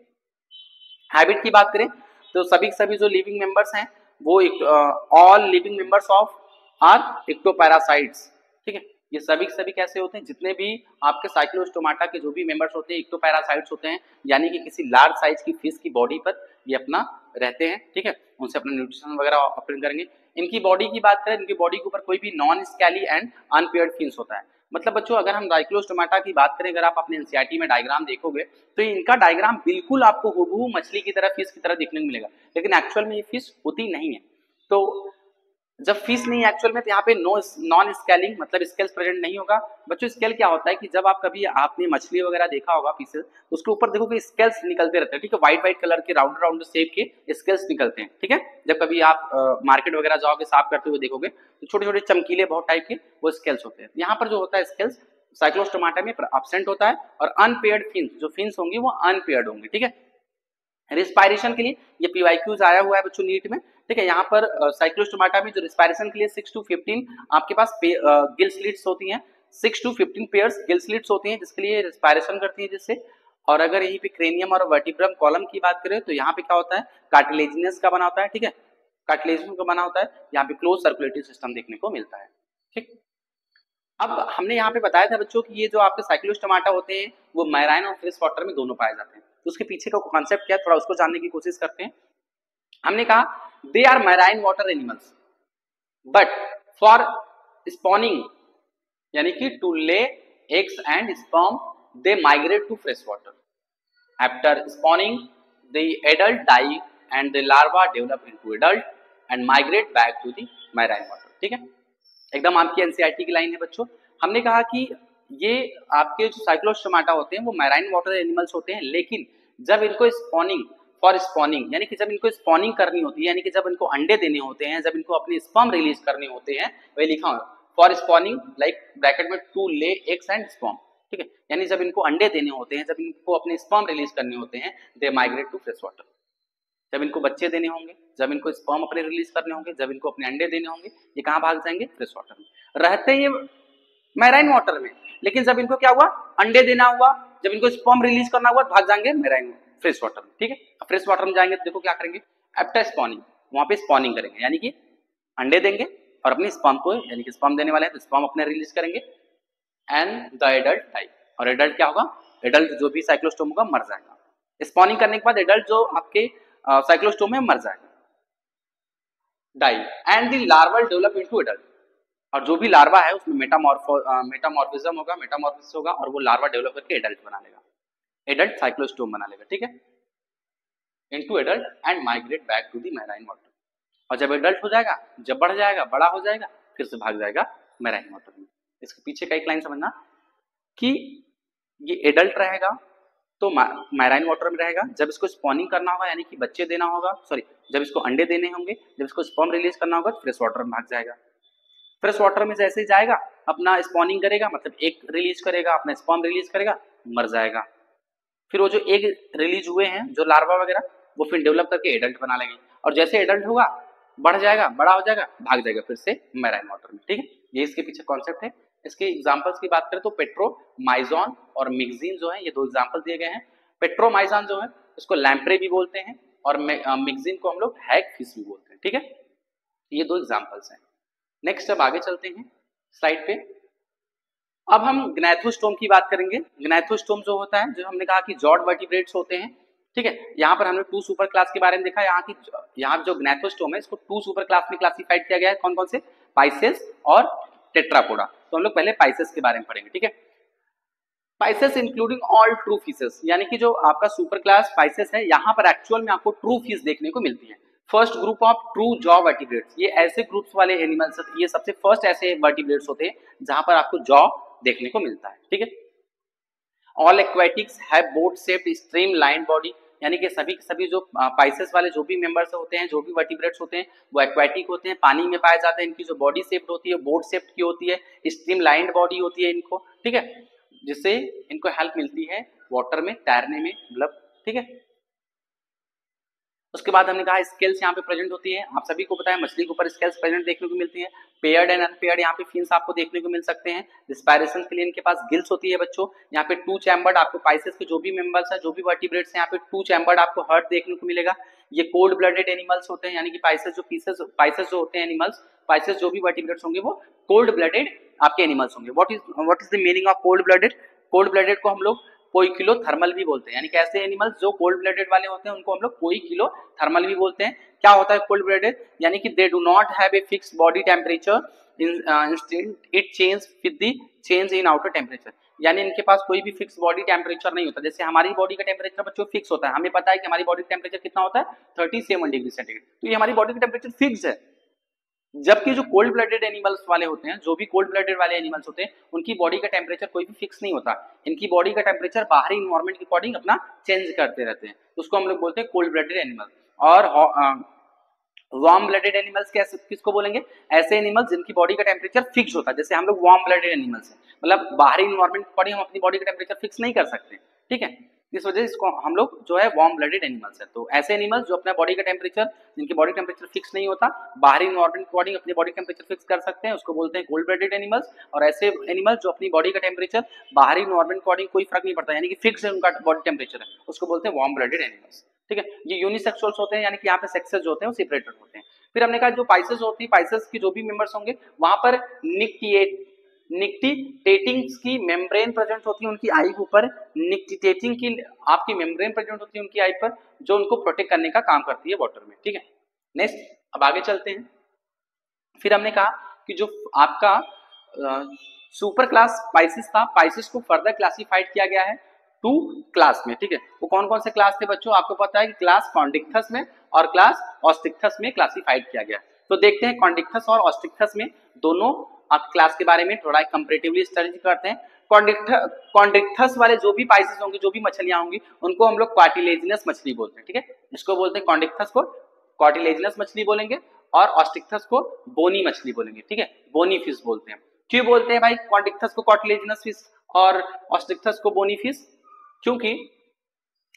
हैबिट की बात करें तो सभी जो लिविंग मेंबर्स हैं वो all living members of are ectoparasites, ठीक है। ये सभी कैसे होते हैं? जितने भी आपके साइक्लोस्टोमाटा के जो भी मेंबर्स होते हैं इक्टोपैरासाइट्स होते हैं, यानी कि किसी लार्ज साइज की फिश की बॉडी पर ये अपना रहते हैं, ठीक है, उनसे अपना न्यूट्रिशन वगैरह ऑपरेट करेंगे। इनकी बॉडी की बात करें, इनकी बॉडी के ऊपर कोई भी नॉन स्कैली एंड अनपेयर्ड फिन्स होता है। मतलब बच्चों अगर हम साइक्लोस्टोमाटा की बात करें, अगर आप अपने एनसीईआरटी में डायग्राम देखोगे तो इनका डायग्राम बिल्कुल आपको हूबहू मछली की तरह, फिश की तरह देखने को मिलेगा, लेकिन एक्चुअल में ये फिश होती नहीं है। तो जब फिश नहीं एक्चुअल में, तो यहाँ पे नॉन स्केलिंग मतलब स्केल्स प्रेजेंट नहीं होगा। बच्चों स्केल क्या होता है कि जब आप कभी आपने मछली वगैरह देखा होगा फिशेस, उसके ऊपर देखोगे स्केल्स निकलते रहते हैं, ठीक है, व्हाइट कलर के राउंड शेप के स्केल्स निकलते हैं, ठीक है। जब कभी आप मार्केट वगैरह जाओगे साफ करते हुए देखोगे तो छोटे छोटे चमकीले बहुत टाइप के वो स्केल्स होते हैं। यहाँ पर जो होता है स्केल्स साइक्लोस्टोमाटा में एब्सेंट होता है, और अनपेयर्ड फिन्स, जो फिन्स होंगी वो अनपेयर्ड होंगे, ठीक है। रिस्पायरेशन के लिए ये पीवाईक्यूज आया हुआ है बच्चों नीट में, ठीक है। यहाँ पर साइक्लोस्टोमाटा में जो रिस्पायरेशन के लिए 6 to 15 आपके पास गिल स्लिट्स होती हैं, 6 to 15 पेयर्स गिल स्लिट्स होती हैं जिसके लिए रिस्पायरेशन करती है जिससे। और अगर यहीं पे क्रेनियम और वर्टिब्रम कॉलम की बात करें तो यहाँ पे क्या होता है? कार्टिलेजिनस का बना होता है, ठीक है, कार्टिलेजिनस का बना होता है। यहाँ पे क्लोज सर्कुलेटरी सिस्टम देखने को मिलता है, ठीक। अब हमने यहाँ पे बताया था बच्चों कि ये जो आपके साइक्लोस्टोमाटा होते हैं वो मैराइन और फ्रेश वाटर में दोनों पाए जाते हैं, तो उसके पीछे का कॉन्सेप्ट क्या है थोड़ा उसको जानने की कोशिश करते हैं। हमने कहा they are marine water animals but for spawning यानी कि to lay eggs and sperm they migrate to fresh water. After spawning the adult die and the larva develop into adult and migrate back to the marine water. ठीक है, एकदम आपकी NCERT की line है बच्चों. हमने कहा कि ये आपके जो साइक्लोस्टोमाटा होते हैं वो मैराइन वाटर एनिमल्स होते हैं, लेकिन जब इनको स्पॉनिंग फॉर स्पॉनिंग यानी कि जब इनको स्पॉनिंग करनी होती है, यानी कि जब इनको अंडे देने होते हैं, जब इनको अपने स्पर्म रिलीज करने होते हैं, वही लिखा हुआ फॉर स्पॉनिंग लाइक ब्रैकेट में to lay eggs and sperm. ठीक है, यानी जब इनको अंडे देने होते हैं, जब इनको अपने स्पर्म रिलीज करने होते हैं, they migrate to fresh water. जब इनको बच्चे देने होंगे, जब इनको स्पर्म अपने रिलीज करने होंगे, जब इनको अपने अंडे देने होंगे, ये कहाँ भाग जाएंगे? फ्रेश वाटर में. रहते ये मैराइन वाटर में, लेकिन जब इनको क्या हुआ, अंडे देना हुआ, जब इनको स्पर्म रिलीज करना हुआ, भाग जाएंगे मैराइन फ्रेश वाटर में. ठीक है, फ्रेश वाटर में जाएंगे तो देखो क्या करेंगे, आफ्टर स्पॉनिंग वहां पे स्पॉनिंग करेंगे, यानी कि अंडे देंगे और अपनी स्पर्म को, यानी कि स्पर्म देने वाले हैं तो स्पर्म अपने रिलीज करेंगे एंड द एडल्ट डाई. और एडल्ट क्या होगा? एडल्ट जो भी साइक्लोस्टोम होगा मर जाएगा. स्पॉनिंग करने के बाद एडल्ट जो आपके साइक्लोस्टोम में मर जाएगा, die, and the larva develop into adult. और जो भी लार्वा है उसमें मेटामॉर्फिज्म होगा, मेटामॉर्फिस होगा और वो लार्वा डेवलप करके एडल्ट बना लेगा, एडल्ट साइक्लोस्टोम बना लेगा. ठीक है, into adult and migrate back to the marine water. और जब एडल्ट हो जाएगा, जब बढ़ जाएगा, बड़ा हो जाएगा, फिर से भाग जाएगा मैराइन वाटर में. इसके पीछे का एक लाइन समझना कि ये एडल्ट रहेगा तो मैराइन वाटर में रहेगा, जब इसको स्पॉनिंग करना होगा यानी कि बच्चे देना होगा, सॉरी जब इसको अंडे देने होंगे, जब इसको स्पर्म रिलीज करना होगा तो फ्रेश वाटर में भाग जाएगा. फ्रेश वाटर में जैसे ही जाएगा अपना स्पॉनिंग करेगा, मतलब एग रिलीज करेगा, अपना स्पर्म रिलीज करेगा, मर जाएगा. फिर वो जो एग रिलीज हुए हैं, जो लार्वा वगैरह, वो फिर डेवलप करके एडल्ट बना लेंगे. और जैसे एडल्ट होगा, बढ़ जाएगा, बड़ा हो जाएगा, भाग जाएगा फिर से मैराइन वाटर में. ठीक है, ये इसके पीछे कॉन्सेप्ट है. इसके एग्जांपल्स की बात करें तो पेट्रोमाइजॉन और मिक्सिन जो है, ये दो एग्जांपल दिए गए हैं. पेट्रोमाइजॉन जो है इसको लैम्प्रे भी बोलते हैं और मिक्सिन को हम लोग हैग फिश भी बोलते हैं. ठीक है, ये दो एग्जांपल्स हैं. नेक्स्ट अब आगे चलते हैं स्लाइड पे. अब हम ग्नैथोस्टोम की बात करेंगे. ग्नैथोस्टोम जो होता है, जो हमने कहा कि जॉर्ड वर्टिब्रेट्स होते हैं. ठीक है, यहाँ पर हमने 2 सुपर क्लास के बारे में देखा. यहाँ जो ग्नैथोस्टोम है इसको 2 सुपर क्लास में क्लासिफाइड किया गया है. कौन कौन से? पाइसेस और टेट्रापोडा. तो हम लोग पहले पाइसेस के बारे में पढ़ेंगे. ठीक है, Pisces including all true fishes, यानी कि जो आपका सुपर क्लास पाइसेस है, यहाँ पर एक्चुअल में आपको ट्रू फिश देखने को मिलती है. First group of true jaw vertebrates, ये ऐसे ग्रुप्स वाले एनिमल्स, ये सबसे फर्स्ट ऐसे वर्टिब्रेट्स होते हैं जहां पर आपको जॉ देखने को मिलता है. ठीक है, all aquatics have boat shaped stream line body, यानी कि सभी जो पाइसेस वाले जो भी मेंबर्स होते हैं, जो भी वर्टिब्रेट्स होते हैं, वो एक्वेटिक होते हैं, पानी में पाए जाते हैं. इनकी जो बॉडी शेप्ड होती है बोट शेप्ड की होती है, स्ट्रीम लाइंड बॉडी होती है इनको. ठीक है, जिससे इनको हेल्प मिलती है वाटर में तैरने में, मतलब. ठीक है, उसके बाद हमने कहा स्केल्स यहाँ पे प्रेजेंट होती है. आप सभी को पता है मछली के ऊपर स्केल्स प्रेजेंट देखने को मिलती है. पेयर्ड एंड अनपेयर्ड यहाँ पे फिन्स आपको देखने को मिल सकते हैं. रिस्पायरेशन के लिए इनके पास गिल्स होती है बच्चों. यहाँ पे 2 चैम्बर्ड आपको पाइसेस के जो भी मेंबर्स है, जो भी वर्टिब्रेट्स हैं, यहाँ पे 2 चैम्बर्ड आपको हार्ट देखने को मिलेगा. ये कोल्ड ब्लडेड एनिमल्स होते हैं, यानी कि पाइसेस जो होते हैं एनिमल्स, पाइसेस जो भी वर्टिब्रेट्स होंगे वो कोल्ड ब्लडेड आपके एनिमल्स होंगे. What is the meaning of cold blooded? Cold blooded को हम लोग पोइकिलो थर्मल भी बोलते हैं, यानी कि ऐसे एनिमल्स जो कोल्ड ब्लडेड वाले होते हैं उनको हम लोग पोइकिलो थर्मल भी बोलते हैं. क्या होता है कोल्ड ब्लडेड? यानी कि they do not have a fixed body temperature, instant it change with the change in outer temperature. यानी इनके पास कोई भी फिक्स बॉडी टेम्परेचर नहीं होता. जैसे हमारी बॉडी का टेम्परेचर बच्चों फिक्स होता है, हमें पता है कि हमारी बॉडी टेम्परेचर कितना होता है, 37 डिग्री सेंटीग्रेड. तो ये हमारी बॉडी का टेम्परेचर फिक्स है. जबकि जो कोल्ड ब्लडेड एनिमल्स वाले होते हैं, जो भी कोल्ड ब्लडेड वाले एनिमल्स होते हैं, उनकी बॉडी का टेम्परेचर कोई भी फिक्स नहीं होता. इनकी बॉडी का टेम्परेचर बाहरी इन्वायरमेंट के अकॉर्डिंग अपना चेंज करते रहते हैं. उसको हम लोग बोलते हैं कोल्ड ब्लडेड एनिमल. और वार्म ब्लडेड एनिमल्स किसको बोलेंगे? ऐसे एनिमल्स जिनकी बॉडी का टेम्परेचर फिक्स होता है. जैसे हम लोग वार्म ब्लडेड एनिमल्स हैं, मतलब बाहरी इन्वायरमेंट के अकॉर्डिंग हम अपनी बॉडी का टेम्परेचर फिक्स नहीं कर सकते. ठीक है, इस वजह से इसको हम लोग जो है वार्म ब्लडेड एनिमल्स है. तो ऐसे एनिमल्स जो अपना बॉडी का टेम्परेचर, जिनकी बॉडी टेम्परेचर फिक्स नहीं होता, बाहरी इन्वायरमेंट के अकॉर्डिंग अपनी बॉडी टेम्परेचर फिक्स कर सकते हैं, उसको बोलते हैं कोल्ड ब्लडेड एनिमल्स. और ऐसे एनिमल्स जो अपनी बॉडी का टेम्परेचर बाहरी इन्वायरमेंट के अकॉर्डिंग कोई फर्क नहीं पड़ता, यानी कि फिक्स है उनका बॉडी टेम्परेचर है, उसको बोलते हैं वार्म ब्लडेड एनिमल्स. ठीक है, ये यूनिसेक्सुअल्स होते हैं, यानी कि यहाँ पे सेक्सेस जो होते हैं वो सेपरेटेड होते हैं. फिर हमने कहा जो पाइसेस होती है, पाइसेस के जो भी मेंबर्स होंगे वहां पर निक्टिटेटिंग की मेम्ब्रेन प्रेजेंट होती है उनकी आई के ऊपर, निक्टिटेटिंग की आपकी मेम्ब्रेन प्रेजेंट होती है उनकी आई पर, जो उनको प्रोटेक्ट करने का काम करती है वाटर में, ठीक है। नेक्स्ट, अब आगे चलते हैं। फिर हमने कहा कि जो आपका सुपर क्लास स्पाइसिस था, स्पाइसिस को फर्दर क्लासिफाइड किया गया है 2 क्लास में, ठीक है। वो कौन कौन से क्लास थे बच्चों, आपको पता है कि क्लास कॉन्डिक्थस में और क्लास ऑस्टिक्थस में क्लासिफाइड किया गया है। तो देखते हैं कॉन्डिक्थस और ऑस्टिक्थस में दोनों आप क्लास के बारे में थोड़ा कंपैरेटिवली स्टडी करते हैं। कॉन्डिक्थस वाले जो भी स्पाइसिस होंगे, जो भी मछलियां होंगी, उनको हम लोग कार्टिलेजिनस मछली बोलते हैं, ठीक है। इसको बोलते हैं कॉन्डिक्थस को कार्टिलेजिनस मछली बोलेंगे और ऑस्टिक्थस को बोनी मछली बोलेंगे, ठीक है, बोनी फिश बोलते हैं। क्यों बोलते हैं भाई कॉन्डिक्थस को कार्टिलेजिनस फिश और ऑस्टिक्थस को बोनी फिश, क्योंकि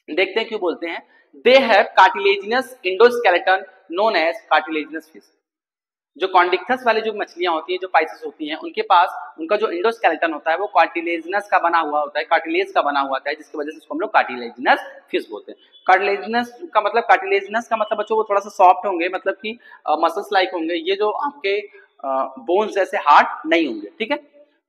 देखते हैं क्यों बोलते हैं। They have cartilaginous endoskeleton known as cartilaginous fish. जो कॉन्डिक्थस वाले जो मछलियां होती है, जो स्पाइसेस होती हैं, उनके पास उनका जो इंडोस्केलेटन होता है वो कार्टिलेजिनस का बना हुआ होता है, कार्टिलेज का बना हुआ होता है, जिसकी वजह से उसको हम लोग कार्टिलेजिनस फिश बोलते हैं। कार्टिलेजिनस का मतलब बच्चों वो थोड़ा सा सॉफ्ट होंगे, मतलब कि मसल्स लाइक होंगे, ये जो आपके बोन्स जैसे हार्ड नहीं होंगे, ठीक है।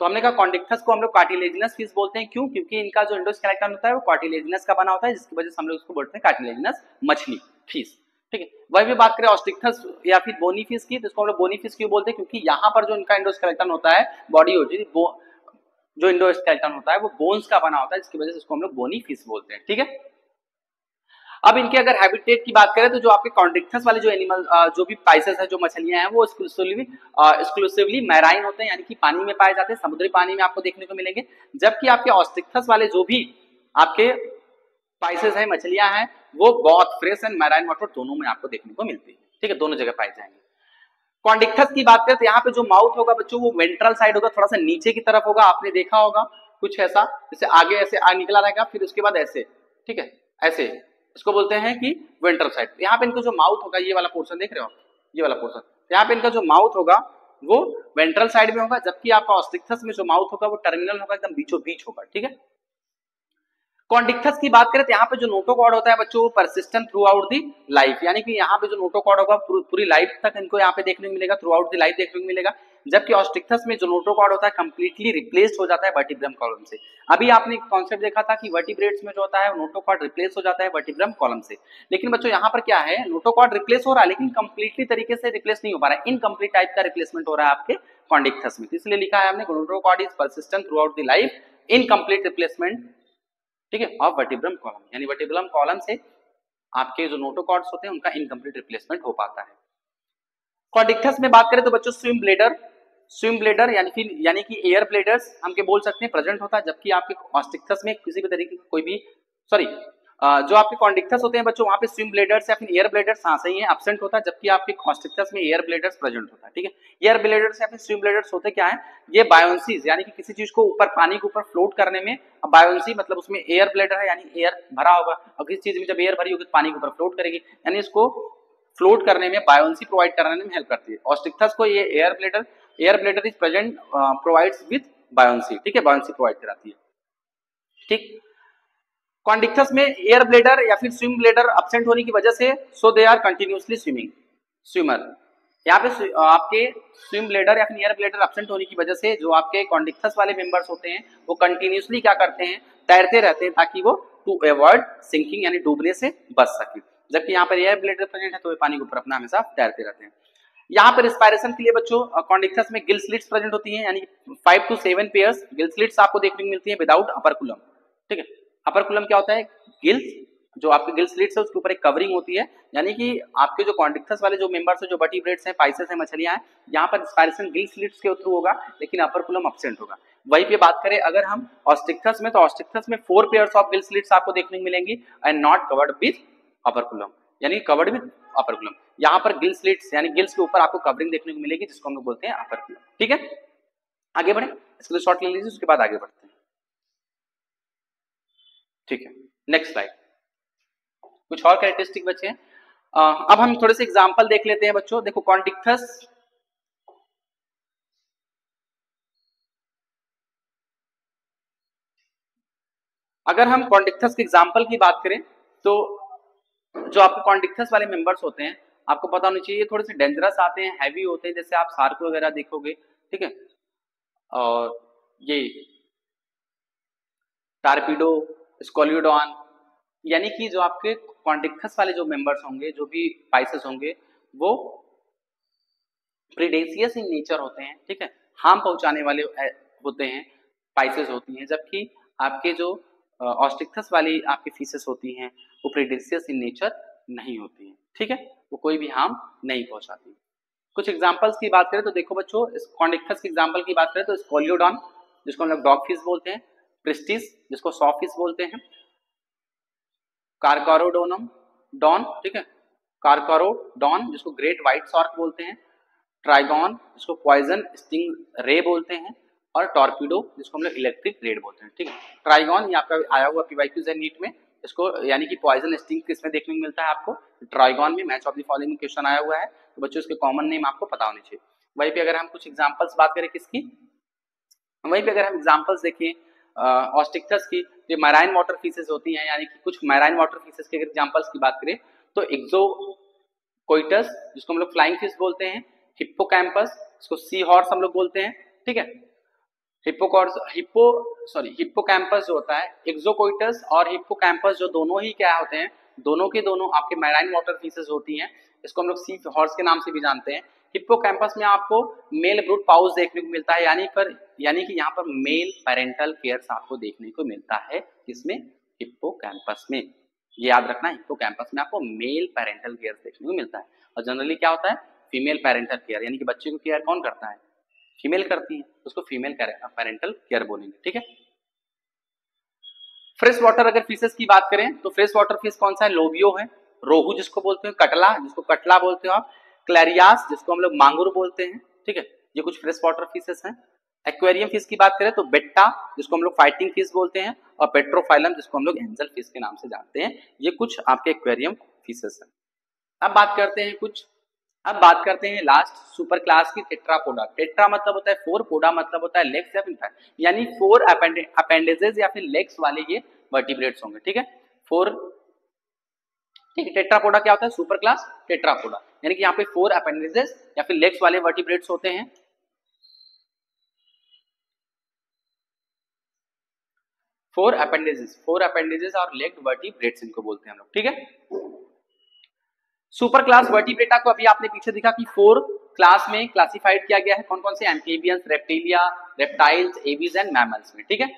तो हमने कहा कॉन्डिक्थस को हम लोग कार्टिलेजिनस फिश बोलते हैं, क्यों, क्योंकि इनका जो इंडोस्केलेटन होता है वो कार्टिलेजिनस का बना होता है, जिसकी वजह से हम लोग उसको बोलते हैं कार्टिलेजिनस मछली फिश, ठीक है। वही भी बात करें ऑस्टिक्थस या फिर बोनी फिश की, तो इसको हम लोग बोनी फिश क्यों बोलते हैं, क्योंकि यहाँ पर जो इनका इंडोस्केलेटन होता है, बॉडी होती है, जो इंडोस्केलेटन होता है वो बोन्स का बना होता है, जिसकी वजह से इसको हम लोग बोनी फिश बोलते हैं, ठीक है। अब इनके अगर हैबिटेट की बात करें तो जो आपके कॉन्डिक्थस वाले जो एनिमल जो भी स्पाइसेस है, जो मछलियां हैं, वो एक्सक्लूसिवली मैराइन होते हैं, यानी कि पानी में पाए जाते हैं, समुद्री पानी में आपको देखने को मिलेंगे। जबकि आपके ऑस्टिक्थस वाले जो भी आपके स्पाइसेस है, मछलियां हैं, वो बहुत फ्रेश एंड मैराइन वाटर दोनों में आपको देखने को मिलती है, ठीक है, दोनों जगह पाए जाएंगे। कॉन्डिक्थस की बात करें तो यहाँ पे जो माउथ होगा बच्चों वो वेंट्रल साइड होगा, थोड़ा सा नीचे की तरफ होगा, आपने देखा होगा कुछ ऐसा, जैसे आगे ऐसे निकला रहेगा, फिर उसके बाद ऐसे, ठीक है, ऐसे, इसको बोलते हैं कि वेंट्रल साइड। यहाँ पे इनका जो माउथ होगा, ये वाला पोर्शन देख रहे हो, ये वाला पोर्शन, यहाँ पे इनका जो माउथ होगा वो वेंट्रल साइड में होगा, जबकि आपका ऑस्टिक्थस में जो माउथ होगा वो टर्मिनल होगा, एकदम बीचों बीच होगा, ठीक है। कॉन्डिक्थस की बात करें तो यहाँ पे जो नोटोकॉर्ड होता है बच्चों वो persistent through out the life, यानी कि यहाँ पे जो नोटोकॉर्ड होगा पूरी लाइफ तक इनको यहाँ पे देखने को मिलेगा, थ्रू आउट दी लाइफ देखने को मिलेगा। जबकि ऑस्टिक्थस में जो नोटोकॉर्ड होता है कंप्लीटली रिप्लेस्ड हो जाता है वर्टिब्रम कॉलम से। अभी आपने कॉन्सेप्ट देखा था कि वर्टिब्रेट्स में जो होता है नोटोकॉर्ड रिप्लेस हो जाता है वर्टिब्रम कॉलम से, लेकिन बच्चों यहाँ पर क्या है, नोटोकॉर्ड रिप्लेस हो रहा है लेकिन कंप्लीटली तरीके से रिप्लेस नहीं हो पा रहा है, इनकम्प्लीट टाइप का रिप्लेसमेंट हो रहा है आपके कॉन्डिक्थस में, इसलिए लिखा है हमने notochord is persistent through out the life, incomplete replacement, ठीक है, ऑफ वर्टिब्रम कॉलम, यानी वर्टिब्रम कॉलम से आपके जो नोटोकॉर्ड्स होते हैं उनका इनकम्प्लीट रिप्लेसमेंट हो पाता है। कॉन्डिक्थस में बात करें तो बच्चों स्विम ब्लेडर यानी कि एयर ब्लेडर्स हम के बोल सकते हैं प्रेजेंट होता है, जबकि आपके ऑस्टिक्थस में किसी भी तरीके कोई भी जो आपके कॉन्डिक्थस होते हैं बच्चों वहां पे स्विम ब्लेडर्स या फिर एयर ब्लेडर्स हाँ सही है एब्सेंट होता है, जबकि आपके ऑस्टिक्थस में एयर ब्लेडर्स प्रेजेंट होता है, ठीक है। एयर ब्लेडर्स या फिर स्विम ब्लेडर्स होते क्या है, ये बायोन्सीज यानी कि किसी चीज को ऊपर पानी के ऊपर फ्लोट करने में, बायोन्सी मतलब उसमें एयर ब्लेडर है यानी एयर भरा होगा, और किसी चीज में जब एयर भरी होगी तो पानी के ऊपर फ्लोट करेगी, यानी इसको फ्लोट करने में बायोन्सी प्रोवाइड कराने में हेल्प करती है। ऑस्टिक्थस को ये air bladder is present provides with buoyancy, ठीक है, बायोन्सी प्रोवाइड कराती है, ठीक। कॉन्डिक्थस में एयर ब्लेडर या फिर स्विम ब्लेडर एब्सेंट होने की वजह से सो दे आर कंटिन्यूअसली स्विमर। यहाँ पे आपके स्विम ब्लेडर या फिर एयर ब्लेडर एब्सेंट होने की वजह से जो आपके कॉन्डिक्थस वाले मेंबर्स होते हैं वो कंटिन्यूअसली क्या करते हैं, तैरते रहते हैं ताकि वो टू अवॉइड सिंकिंग यानी डूबने से बच सके। जबकि यहाँ पर एयर ब्लेडर प्रेजेंट है तो वे पानी के ऊपर अपना हमेशा तैरते रहते हैं। यहाँ पर रिस्पायरेशन के लिए बच्चों कॉन्डिक्थस में गिल स्लिट्स प्रेजेंट होती हैं, यानी 5 to 7 पेयर्स गिल स्लिट्स आपको देखने को मिलती है विदाउट अपरकुलम, ठीक है। अपरकुलम क्या होता है, गिल्स, जो आपके गिल स्लिट्स है उसके ऊपर एक कवरिंग होती है, यानी कि आपके जो कॉन्डिक्थस वाले जो मेंबर्स है, जो वर्टिब्रेट्स हैं, स्पाइसेस हैं, मछलियां हैं, यहाँ पर रिस्पायरेशन गिल स्लिट्स के थ्रू होगा लेकिन अपरकुलम एब्सेंट होगा। वहीं पे बात करें अगर हम ऑस्टिक्थस में, तो ऑस्टिक्थस में 4 पेयर्स ऑफ गिल स्लिट्स आपको देखने को मिलेंगी एंड नॉट कवर्ड विद अपरकुलम, यानी कवर्ड विद अपरकुलम। यहाँ पर गिल स्लिट्स यानी गिल्स के ऊपर आपको कवरिंग देखने को मिलेगी जिसको हम लोग बोलते हैं अपरकुलम, ठीक है। आगे बढ़े, इसके लिए शॉर्ट ले लीजिए, उसके बाद आगे बढ़ते हैं, ठीक है। नेक्स्ट स्लाइड, कुछ और कैरेक्टरिस्टिक बचे हैं। अब हम थोड़े से एग्जांपल देख लेते हैं बच्चों। देखो कॉन्डिक्थस, अगर हम कॉन्डिक्थस के एग्जांपल की बात करें तो जो आपके कॉन्डिक्थस वाले मेंबर्स होते हैं आपको पता होना चाहिए थोड़े से डेंजरस आते हैं, हैवी होते हैं, जैसे आप सार्क वगैरह देखोगे, ठीक है, और ये टारपीडो, स्कोलियोडॉन, यानी कि जो आपके कॉन्टिक्थस वाले जो मेंबर्स होंगे, जो भी पाइसेस होंगे, वो प्रीडेशियस इन नेचर होते हैं, ठीक है, हार्म पहुंचाने वाले होते हैं, पाइसेस होती हैं, जबकि आपके जो ऑस्टिक्थस वाली आपकी फीसेस होती हैं वो प्रीडेशियस इन नेचर नहीं होती हैं, ठीक है, वो कोई भी हार्म नहीं पहुंचाती। कुछ एग्जांपल्स की बात करें तो देखो बच्चों, कॉन्टिक्थस की एग्जांपल की बात करें तो स्कोलियोडॉन जिसको हम लोग डॉग फिश बोलते हैं, प्रिस्टिस जिसको सॉ फिश बोलते हैं, कार्कारोडोनम डॉन, ठीक है, कार्कारोडॉन जिसको ग्रेट व्हाइट शार्क बोलते हैं, ट्राइगॉन जिसको पॉइजन स्टिंग रे बोलते हैं, और टॉर्पीडो जिसको हम लोग इलेक्ट्रिक रेड बोलते हैं, ठीक है। ट्राइगॉन ये आपका आया हुआ पीवाईक्यूज है नीट में, इसको यानी कि पॉइजन स्टिंग किसमें देखने को मिलता है आपको, ट्राइगॉन में, match of the following question आया हुआ है, तो बच्चों इसके कॉमन नेम आपको पता होने चाहिए। वहीं पे अगर हम कुछ एग्जांपल्स बात करें किसकी, वहीं पे अगर हम एग्जांपल्स देखें ऑस्टिक्टस की, जो मैराइन वाटर फिशेस होती हैं, यानी कि कुछ मैराइन वाटर फिशेस के एग्जांपल्स की बात करें तो एक्सोकोइटस जिसको हम लोग फ्लाइंग फिश बोलते हैं, हिप्पोकैम्पस इसको सी हॉर्स हम लोग बोलते हैं, ठीक है, हिप्पोकैम्पस जो होता है, एक्सोकोइटस और हिप्पोकैम्पस जो दोनों ही क्या होते हैं, दोनों के दोनों आपके मैराइन वाटर फिशेस होती हैं, इसको हम लोग सी हॉर्स के नाम से भी जानते हैं। हिप्पोकैम्पस में आपको मेल ब्रूड पाउच देखने को मिलता है, यानी कि यहाँ पर मेल पेरेंटल केयर्स आपको देखने को मिलता है, किसमें, हिप्पोकैम्पस में, ये याद रखना, हिप्पोकैम्पस में आपको मेल पेरेंटल केयर देखने को मिलता है, और जनरली क्या होता है, फीमेल पेरेंटल केयर, यानी कि बच्चे को केयर कौन करता है, फीमेल करती है, उसको फीमेल पेरेंटल केयर बोलेंगे, ठीक है। फ्रेश वाटर अगर फिशेस की बात करें तो फ्रेश वाटर फिश कौन सा है, लोबियो है, रोहू जिसको बोलते हैं, कटला जिसको कटला बोलते हो आप, क्लैरियास जिसको हम लोग मांगुर बोलते हैं, ठीक है, ये कुछ फ्रेश वाटर फिशेस हैं। एक्वेरियम फिश की बात करें तो बेट्टा जिसको हम लोग फाइटिंग फिश बोलते हैं, और पेट्रोफाइलम जिसको हम लोग एंजल फिश के नाम से जानते हैं, ये कुछ आपके एक्वेरियम फिशेस हैं। अब बात करते हैं लास्ट सुपर क्लास की, टेट्रापोडा। टेट्रा मतलब होता है 4, पोडा मतलब होता है लेग्स या फिर यानी 4 अपेंडेजेस या फिर लेग्स वाले ये वर्टिब्रेट्स होंगे, ठीक है, 4, ठीक है। टेट्रापोडा क्या होता है, सुपर क्लास टेट्रापोडा, यानी कि यहाँ पे 4 अपेंडेजेस या फिर लेग्स वाले वर्टिब्रेट्स होते हैं, 4 अपेंडेजेस और लेग्ड वर्टिब्रेट्स इनको बोलते हैं हम लोग, ठीक है। सुपर क्लास वर्टिब्रेटा को अभी आपने पीछे देखा कि 4 क्लास में क्लासिफाइड किया गया है, कौन कौन से, amphibians, reptilia, reptiles, aves and mammals में, ठीक है।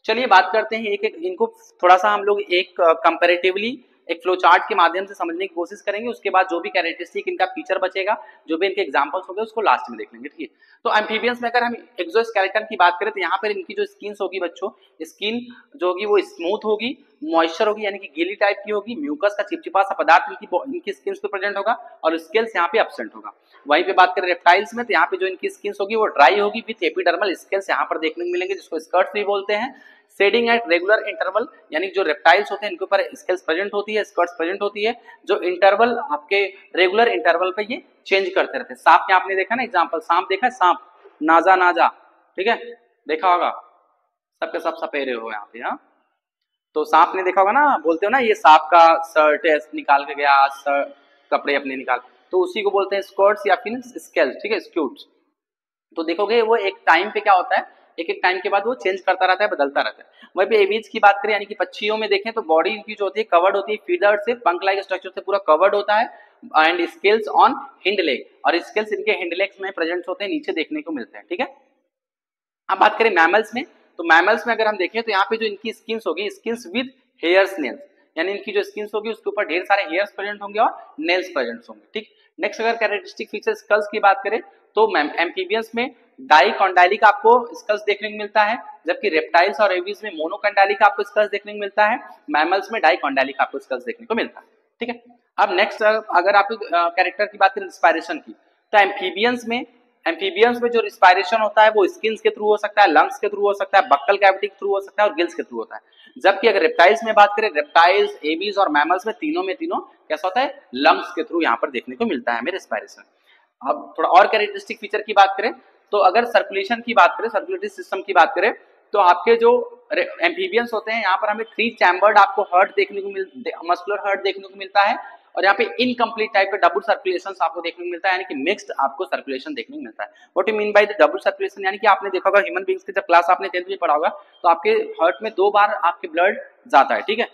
चलिए बात करते हैं एक एक, इनको थोड़ा सा हम लोग एक कंपैरेटिवली एक फ्लो चार्ट के माध्यम से समझने की कोशिश करेंगे, उसके बाद जो भी कैरेक्टरिस्टिक इनका फीचर बचेगा, जो भी इनके एग्जांपल्स होंगे उसको लास्ट में देख लेंगे, ठीक है। तो एम्फीबियंस में अगर हम एक्सोस्केलेटन की बात करें तो यहाँ पर इनकी जो स्किन होगी बच्चों, स्किन जो होगी वो स्मूथ होगी, मॉइस्चर होगी, यानी कि गीली टाइप की होगी, म्यूकस का चिपचिपा सा पदार्थ इनकी स्किन पे प्रेजेंट होगा, और स्केल्स यहाँ पे एब्सेंट होगा। वहीं पे बात करें रेप्टाइल्स में तो यहाँ पे जो इनकी स्किन होगी वो ड्राई होगी विथ एपिडर्मल स्केल्स यहाँ पर देखने को मिलेंगे, जिसको स्कर्ट्स भी बोलते हैं। शेडिंग एट रेगुलर इंटरवल, यानी जो रेप्टाइल्स होते हैं इनके ऊपर स्केल्स प्रेजेंट होती है, स्कर्ट्स प्रेजेंट होती है, जो इंटरवल आपके रेगुलर इंटरवल पे ये चेंज करते रहते हैं। सांप में आपने देखा ना एग्जांपल, सांप देखा है, सांप नाजा, ठीक है, देखा होगा, सबके सब सपेरे हो यहाँ पे, हाँ, तो सांप ने देखा होगा ना, बोलते हो ना ये सांप का शर्ट निकाल के गया, कपड़े अपने निकाल, तो उसी को बोलते हैं स्कर्ट्स या फिर स्केल्स, ठीक है, स्क्यूट्स। तो देखोगे वो एक टाइम पे क्या होता है, एक टाइम के बाद वो चेंज करता रहता है, बदलता रहता है। वहीं पे एवीज की बात करें, यानी कि पक्षियों में देखें तो बॉडी की जो होती है कवर्ड होती है, फीदर से पंख लाइक स्ट्रक्चर से पूरा कवर्ड होता है, and scales on hind leg, और स्केल्स इनके हिंड लेग्स में प्रेजेंट होते हैं, नीचे देखने को मिलते हैं, ठीक है। अब बात करें मैमल्स में, तो मैमल्स में अगर हम देखें तो यहाँ पे जो इनकी स्किन्स होगी, स्किन्स विद हेयर्स नेल्स, यानी इनकी जो स्किन्स होगी उसके ऊपर ढेर सारे हेयर्स प्रेजेंट होंगे और नेल्स प्रेजेंट होंगे, ठीक। नेक्स्ट अगर कैरेक्टरिस्टिक फीचर स्कल्स की बात करें तो एम्फीबियंस में डाइकॉन्डाइलिक आपको स्कल्स देखने को मिलता है, जबकि रेप्टाइल्स और एवीज में मोनोकॉन्डाइलिक आपको स्कल्स देखने को मिलता है, मैमल्स में डाइकॉन्डाइलिक आपको स्कल्स देखने को मिलता है, ठीक है। अब नेक्स्ट अगर आप कैरेक्टर की बात करें रिस्पायरेशन की, तो एम्फीबियंस में जो रिस्पायरेशन होता है वो स्किन्स के थ्रू हो सकता है, लंग्स के थ्रू हो सकता है, बक्कल कैविटी के थ्रू हो सकता है और गिल्स के थ्रू होता है। जबकि अगर रेप्टाइल्स में बात करें, रेप्टाइल्स, एवीज और मैमल्स में तीनों कैसा होता है, लंग्स के थ्रू यहाँ पर देखने को मिलता है हमें रिस्पायरेशन। अब थोड़ा और कैरेक्टरिस्टिक फीचर की बात करें तो अगर सर्कुलेशन की बात करें, सर्कुलेटरी सिस्टम की बात करें, तो आपके जो एम्फीबियंस होते हैं यहाँ पर हमें 3 चैम्बर्ड आपको हार्ट देखने को मस्कुलर हार्ट देखने को मिलता है, और यहाँ पे इनकम्प्लीट टाइप का डबल सर्कुलेशन आपको देखने को मिलता है, यानी कि मिक्स्ड आपको सर्कुलेशन देखने को मिलता है। What you mean by the double circulation, यानी कि आपने देखा होगा ह्यूमन बींग्स की जब क्लास आपने 10th में पढ़ा होगा तो आपके हार्ट में 2 बार आपके ब्लड जाता है, ठीक है,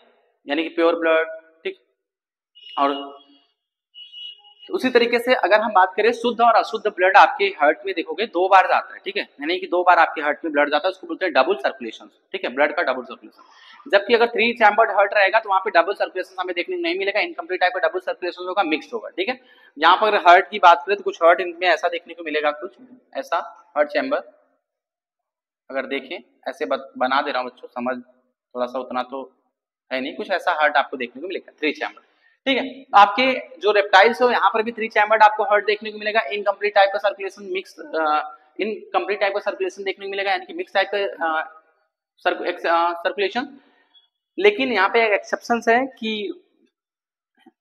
यानी कि प्योर ब्लड, ठीक। और उसी तरीके से अगर हम बात करें शुद्ध और अशुद्ध ब्लड आपके हार्ट में देखोगे 2 बार जाता है, ठीक है, यानी कि 2 बार आपके हार्ट में ब्लड जाता है, उसको बोलते हैं डबल सर्कुलेशन, ठीक है, ब्लड का डबल सर्कुलेशन। जबकि अगर 3 चैम्बर्ड हार्ट रहेगा तो वहां पे डबल सर्कुलेशन हमें देखने को नहीं मिलेगा, इनकम्प्लीट टाइप का डबल सर्कुलेशन होगा, मिक्स्ड होगा, ठीक है। यहाँ पर हार्ट की बात करें तो कुछ हार्ट इनमें ऐसा देखने को मिलेगा, कुछ ऐसा हार्ट चैम्बर अगर देखें ऐसे बना दे रहा हूँ बच्चों, समझ थोड़ा सा उतना तो है नहीं, कुछ ऐसा हार्ट आपको देखने को मिलेगा 3 चैम्बर, ठीक है। आपके जो रेप्टाइल्स हो यहाँ पर भी 3 चैम्बर्ड आपको हार्ट देखने को मिलेगा, इनकम्प्लीट टाइप का सर्कुलेशन, मिक्स इनकम्प्लीट टाइप का सर्कुलेशन देखने को मिलेगा, यानी कि मिक्स टाइप का सर्कुलेशन। लेकिन यहाँ पे एक एक्सेप्शन है कि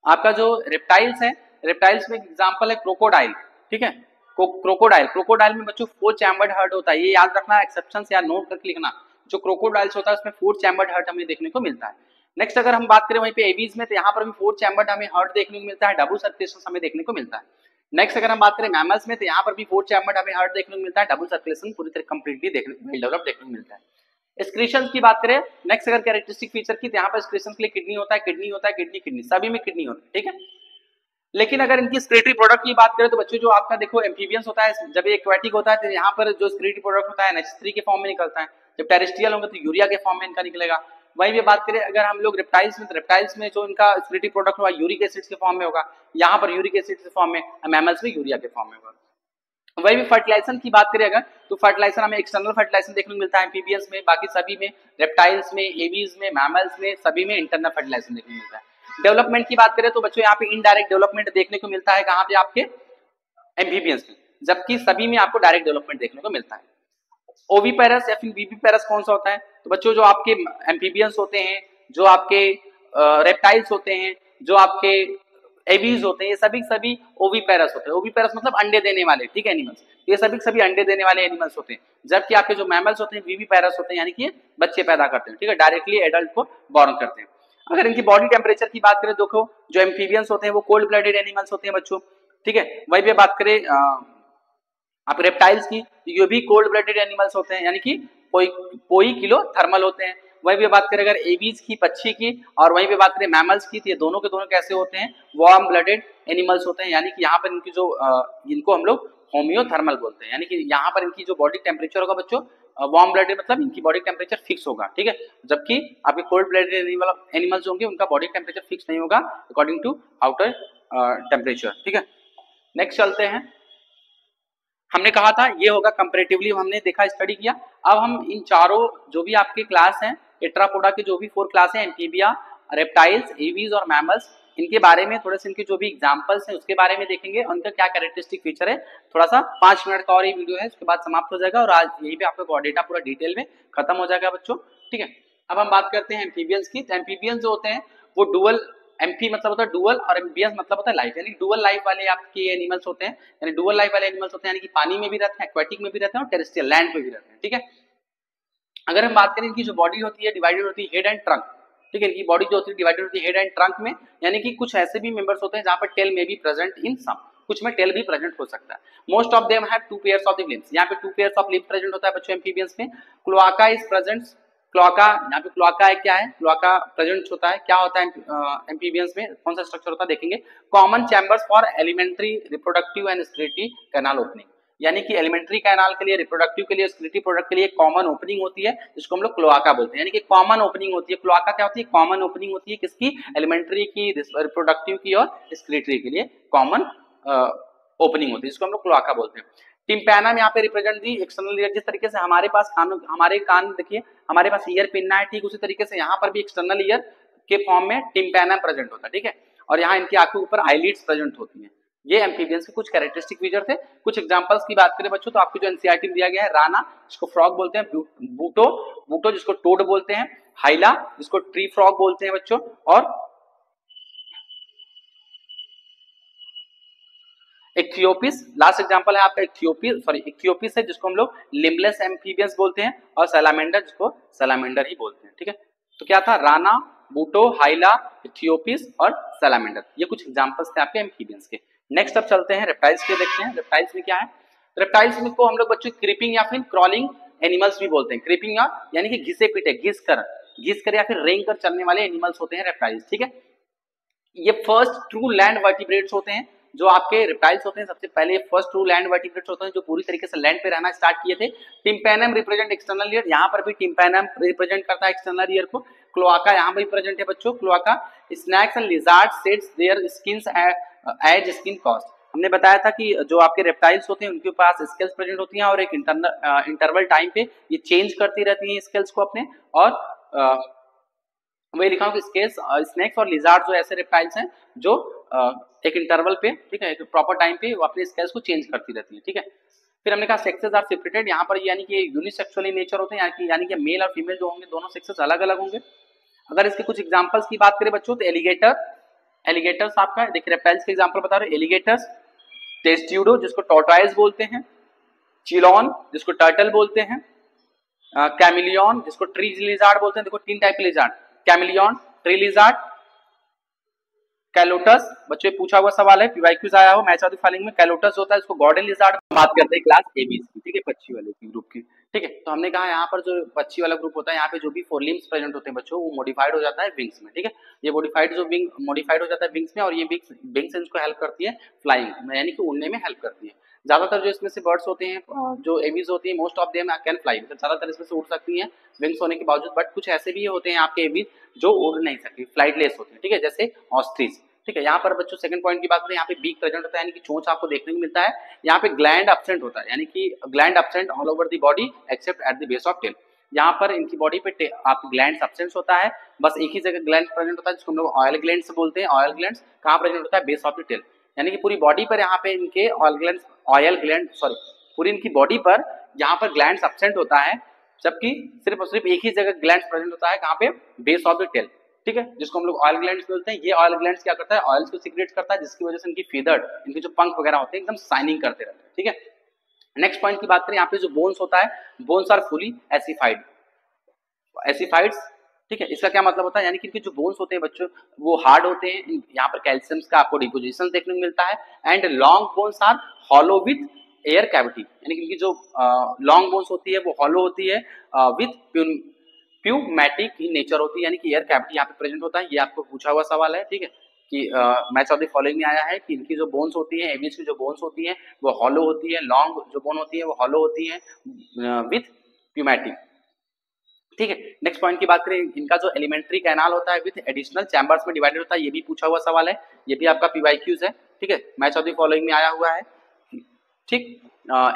आपका जो रेप्टाइल्स है, रेप्टाइल्स में एग्जांपल है क्रोकोडाइल, ठीक है, क्रोकोडाइल में बच्चों 4 चैम्बर्ड हार्ट होता है, ये याद रखना, एक्सेप्शन या नोट करके लिखना। जो क्रोकोडाइल्स होता है उसमें 4 चैम्बर्ड हार्ट हमें देखने को मिलता है। नेक्स्ट अगर हम बात करें वहीं पे एवीज में तो यहाँ पर भी 4 चैम्बर्ड हमें हार्ट देखने को मिलता है, डबल सर्कुलेशन हमें देखने को मिलता है। नेक्स्ट अगर हम बात करें मैमल्स में तो यहाँ पर भी 4 चैम्बर्ड हमें हार्ट देखने को मिलता है, डबल सर्कुलेशन पूरी तरह कंप्लीटली वेल डेवलप देखने को मिलता है। एक्सक्रीशन की बात करें नेक्स्ट अगर कैरेक्टरिस्टिक फीचर की तो यहाँ पर एक्सक्रीशन के लिए किडनी होता है, किडनी सभी में किडनी होता है, ठीक है। लेकिन अगर इनकी स्क्रीटरी प्रोडक्ट की बात करें तो बच्चों जो आपका देखो एम्फीबियंस होता है, जब ये एक्वाटिक होता है तो यहाँ पर जो स्क्रीटरी प्रोडक्ट होता है NH3 के फॉर्म में निकलता है, जब टेरेस्ट्रियल होंगे तो यूरिया के फॉर्म में इनका निकलेगा। वहीं भी बात करें अगर हम लोग रेप्टाइल्स में, तो रेप्टाइल्स में जो इनका स्क्रीटरी प्रोडक्ट होगा यूरिक एसिड के फॉर्म में होगा, यहाँ पर यूरिक एसिड के फॉर्म में, मैमल्स में यूरिया के फॉर्म में होगा। वही भी फर्टिलाइजेशन की बात करें अगर तो फर्टिलाइजेशन हमें एक्सटर्नल फर्टिलाइजेशन देखने को मिलता है एम्फीबियंस में, बाकी सभी में, रेप्टाइल्स में, एवीज में, मैमल्स में, सभी में इंटरनल फर्टिलाइजेशन देखने को मिलता है। डेवलपमेंट की बात करें तो बच्चों यहाँ पे इनडायरेक्ट डेवलपमेंट देखने को मिलता है, कहाँ पे आपके एम्फीबियंस में, जबकि सभी में आपको डायरेक्ट डेवलपमेंट देखने को मिलता है। ओविपेरस या फिर वीवीपेरस कौन सा होता है तो बच्चों जो आपके एम्फीबियंस होते हैं, जो आपके रेप्टाइल्स होते हैं, जो आपके एवीज होते हैं, ये सभी ओविपेरस होते हैं। ओविपेरस मतलब अंडे देने वाले, ठीक है, एनिमल्स, ये सभी अंडे देने वाले एनिमल्स होते हैं। जबकि आपके जो मैमल्स होते हैं वीवीपेरस होते हैं, यानी कि बच्चे पैदा करते हैं, ठीक है, डायरेक्टली एडल्ट को बॉर्न करते हैं। अगर इनकी बॉडी टेम्परेचर की बात करें देखो जो एम्फीबियंस होते हैं वो कोल्ड ब्लडेड एनिमल्स होते हैं बच्चों, ठीक है। वही भी बात करें आप रेप्टाइल्स की, ये भी कोल्ड ब्लडेड एनिमल्स होते हैं, यानी कि कोई किलो थर्मल होते हैं। वही भी बात करें अगर एवीज की, पक्षी की, और वहीं पे बात करें मैमल्स की, तो ये दोनों के दोनों कैसे होते हैं, वार्म ब्लडेड एनिमल्स होते हैं, यानी कि यहाँ पर इनकी जो इनको हम लोग होम्योथर्मल बोलते हैं, यानी कि यहाँ पर इनकी जो बॉडी टेम्परेचर होगा बच्चों वार्म ब्लडेड मतलब इनकी बॉडी टेम्परेचर फिक्स होगा, ठीक है। जबकि आपके कोल्ड ब्लडेड एनिमल्स होंगे उनका बॉडी टेम्परेचर फिक्स नहीं होगा अकॉर्डिंग टू आउटर टेम्परेचर, ठीक है। नेक्स्ट चलते हैं, हमने कहा था ये होगा कंपैरेटिवली, हमने देखा स्टडी किया। अब हम इन चारों जो भी आपके क्लास हैं टेट्रापोडा के जो भी 4 क्लास हैं, एम्फीबिया, रेप्टाइल्स, एवीज और मैमल्स, इनके बारे में थोड़े से इनके जो भी एग्जांपल्स हैं उसके बारे में देखेंगे, उनका क्या कैरेक्टरिस्टिक फीचर है। थोड़ा सा 5 मिनट का और ये वीडियो है, उसके बाद समाप्त हो जाएगा और आज यही पे आपका डेटा पूरा डिटेल में खत्म हो जाएगा बच्चों, ठीक है। अब हम बात करते हैं एम्फीबियंस की। तो एम्फीबियंस जो होते हैं वो डुअल, एम्फी मतलब होता है डुअल और एम्फिबियंस मतलब होता है लाइफ, यानी डुअल लाइफ वाले आपके एनिमल्स होते हैं, यानी डुअल लाइफ वाले एनिमल्स होते हैं, यानी कि पानी में भी रहते हैं, एक्वाटिक में भी रहते हैं और टेरेस्ट्रियल लैंड पे भी रहते हैं, ठीक है। अगर हम बात करें इनकी जो बॉडी होती है डिवाइडेड होती है हेड एंड ट्रंक, ठीक है, इनकी बॉडी जो होती है डिवाइडेड होती है हेड एंड ट्रंक में, यानी कि कुछ ऐसे भी मेंबर्स होते हैं जहां पर टेल में भी प्रेजेंट इन सम, कुछ में टेल भी प्रेजेंट हो सकता है। Most of them have 2 pairs of the limbs, यहाँ पे 2 पेयर्स ऑफ लिम्स प्रेजेंट होता है बच्चों एम्फीबियंस में। क्लोआका इज प्रेजेंट, क्लोआका, यहाँ पे क्लोआका है, क्या है क्लोआका प्रेजेंट होता है, क्या होता है एम्फीबियंस में, कौन सा स्ट्रक्चर होता है देखेंगे। Common chambers for alimentary, reproductive and excretory canal opening, यानी कि एलिमेंट्री कैनाल के लिए, रिप्रोडक्टिव के लिए, एक्सक्रीटरी प्रोडक्ट के लिए कॉमन ओपनिंग होती है जिसको हम लोग क्लोआका बोलते हैं, यानी कि कॉमन ओपनिंग होती है। क्लोआका क्या होती है, कॉमन ओपनिंग होती है, किसकी, एलिमेंट्री की, रिप्रोडक्टिव की और एक्सक्रीटरी के लिए कॉमन ओपनिंग होती है, जिसको हम लोग क्लोआका बोलते हैं। टिम्पैनम यहाँ पे रिप्रेजेंट दी एक्सटर्नल ईयर, जिस तरीके से हमारे पास हमारे कान देखिए, हमारे पास ईयर पिन्ना है, ठीक उसी तरीके से यहाँ पर भी एक्सटर्नल ईयर के फॉर्म में टिम्पैनम प्रेजेंट होता है, ठीक है। और यहाँ इनकी आंखों के ऊपर आईलिड्स प्रेजेंट होती है। ये एम्फीबियंस के कुछ कैरेक्टरिस्टिक फीचर थे। कुछ एग्जांपल्स की बात करें बच्चों तो आपको जो एनसीईआरटी में दिया गया है, राना जिसको फ्रॉग बोलते हैं, बूटो जिसको टोड बोलते हैं, हाइला जिसको ट्री फ्रॉग बोलते हैं बच्चों, और इक्थियोपिस, लास्ट एग्जांपल है आपका इक्थियोपिस है जिसको हम लोग लिम्बलेस एम्फीबियंस बोलते हैं, और सैलामेंडर जिसको सैलामेंडर ही बोलते हैं, ठीक है। तो क्या था, राना, बूटो, हाइला, इथियोपिस और सैलामेंडर। ये कुछ एग्जांपल्स थे आपके एम्फीबियंस के। नेक्स्ट अब चलते हैं रेप्टाइल्स के, देखते हैं रेप्टाइल्स में क्या है। रेप्टाइल्स में को हम लोग बच्चों क्रीपिंग या फिर क्रॉलिंग एनिमल्स भी बोलते हैं। क्रीपिंग यानी कि घिसे पीटे, घिस कर या फिर रेंग कर चलने वाले एनिमल्स होते हैं रेप्टाइल्स, ठीक है। ये फर्स्ट ट्रू लैंड वर्टिब्रेट्स होते हैं जो आपके रेप्टाइल्स होते हैं। सबसे पहले फर्स्ट ट्रू लैंड वर्टिब्रेट्स होते हैं जो पूरी तरीके से लैंड पे रहना स्टार्ट किए थे। टिम्पैनम रिप्रेजेंट एक्सटर्नल ईयर, यहाँ पर भी टिम्पैनम रिप्रेजेंट करता है एक्सटर्नल ईयर को। क्लोआका यहाँ पर भी प्रेजेंट है बच्चों, cloaca. Snakes and lizard sheds their skins as skin cast. हमने बताया था कि जो आपके रेप्टाइल्स होते हैं उनके पास स्केल्स प्रेजेंट होती हैं और एक इंटरवल टाइम पे ये चेंज करती रहती हैं स्केल्स को अपने, और वही लिखा हूं कि स्नेक्स और लिजार्ड जो ऐसे रेप्टाइल्स हैं जो एक इंटरवल पे, ठीक है, एक प्रॉपर टाइम पे वो अपने स्केल्स को चेंज करती रहती है, ठीक है। फिर हमने कहा सेक्सेस आर सेपरेटेड, यहाँ पर यानी कि यूनिसेक्सुअल इन नेचर होते हैं, यानी कि मेल और फीमेल जो होंगे दोनों सेक्सेस अलग अलग होंगे। अगर इसके कुछ एग्जांपल्स की बात करें बच्चों तो एलिगेटर्स आपका देखिए रेप्टाइल्स के एग्जांपल बता रहे हैं। एलिगेटर्स, टेस्ट्यूडो जिसको टॉर्टोइज बोलते हैं, चिलॉन जिसको टर्टल बोलते हैं, कैमिलियन जिसको ट्री लिजार्ड बोलते हैं। देखो 3 टाइप के लिजार्ड, कैमिलियन, ट्री लिजार्ड, कैलोटस। बच्चों पूछा हुआ सवाल है, पीवाईक्यूज आया हो मैच ऑफ द फॉलोइंग में। कैलोटस होता है इसको गॉर्डन लिजार्ड बात करते हैं क्लास एबी की, ठीक है, पक्षी वाले ग्रुप की, ठीक है। तो हमने कहा यहाँ पर जो पक्षी वाला ग्रुप होता है यहाँ पे जो भी 4 लिम्स प्रेजेंट होते हैं बच्चों वो मॉडिफाइड हो जाता है विंग्स में, ठीक है। ये मॉडिफाइड हो जाता है विंग्स में, और ये विंग्स इनको हेल्प करती है फ्लाइंग यानी कि उड़ने में हेल्प करती है। ज्यादातर जो इसमें से बर्ड्स होते हैं जो एबीज होती है most of them can fly, मतलब ज्यादातर इसमें से उड़ सकती हैं विंग्स होने के बावजूद, बट कुछ ऐसे भी होते हैं आपके एबीज जो उड़ नहीं सकती, फ्लाइटलेस होते हैं, ठीक है, जैसे ऑस्ट्रिच, ठीक है। यहाँ पर बच्चों सेकंड पॉइंट की बात करें, यहाँ पे बीक प्रेजेंट होता है यानी कि चोंच आपको देखने को मिलता है। यहाँ पे ग्लैंड एब्सेंट होता है यानी कि gland absent all over the body except at the base of tail. यहाँ पर इनकी बॉडी पे आपको ग्लैंड एब्सेंट होता है, बस एक ही जगह ग्लैंड प्रेजेंट होता है जिसको हम लोग ऑयल ग्लैंड्स बोलते हैं। ऑयल ग्लैंड्स कहाँ प्रेजेंट होता है? बेस ऑफ द टेल, यानी कि पूरी बॉडी पर यहाँ पे इनके पूरी इनकी बॉडी पर यहाँ पर ग्लैंड्स एब्सेंट होता है, जबकि सिर्फ और सिर्फ एक ही जगह ग्लैंड्स प्रेजेंट होता है, कहाँ पे? बेस ऑफ द टेल, ठीक है, जिसको हम लोग ऑयल ग्लैंड्स बोलते हैं। ये ऑयल ग्लैंड्स क्या करता है? ऑयल्स को सीक्रेट करता है, जिसकी वजह से इनकी फीदर्ड, इनके जो पंख वगैरह होते हैं एकदम शाइनिंग करते रहते हैं, ठीक है। नेक्स्ट पॉइंट की बात करें, यहाँ पे जो बोन्स होता है, बोन्स आर फुली एसिफाइड्स, ठीक है। इसका क्या मतलब होता है? यानी कि इनके जो बोन्स होते हैं बच्चों वो हार्ड होते हैं, यहाँ पर कैल्शियम का आपको डिपोजिशन देखने को मिलता है। And long bones are hollow with air cavity, यानी कि इनकी जो लॉन्ग बोन्स होती है वो हॉलो होती है विथ प्यूमैटिक इन नेचर होती है, यानी कि एयर कैविटी यहाँ पे प्रेजेंट होता है। ये आपको पूछा हुआ सवाल है, ठीक है, कि मैच ऑफ द फॉलोइंग में आया है कि इनकी जो बोन्स होती है, एबीज की जो बोन्स होती है वो हॉलो होती है, लॉन्ग जो बोन होती है वो हॉलो होती है विथ प्यूमैटिक, ठीक है। नेक्स्ट पॉइंट की बात करें, इनका जो एलिमेंट्री कैनाल होता है विथ एडिशनल चैम्बर्स में डिवाइडेड होता है, ये भी पूछा हुआ सवाल है, ये भी आपका पीवाईक्यूज है, ठीक है, मैच ऑफ द फॉलोइंग में आया हुआ है, ठीक।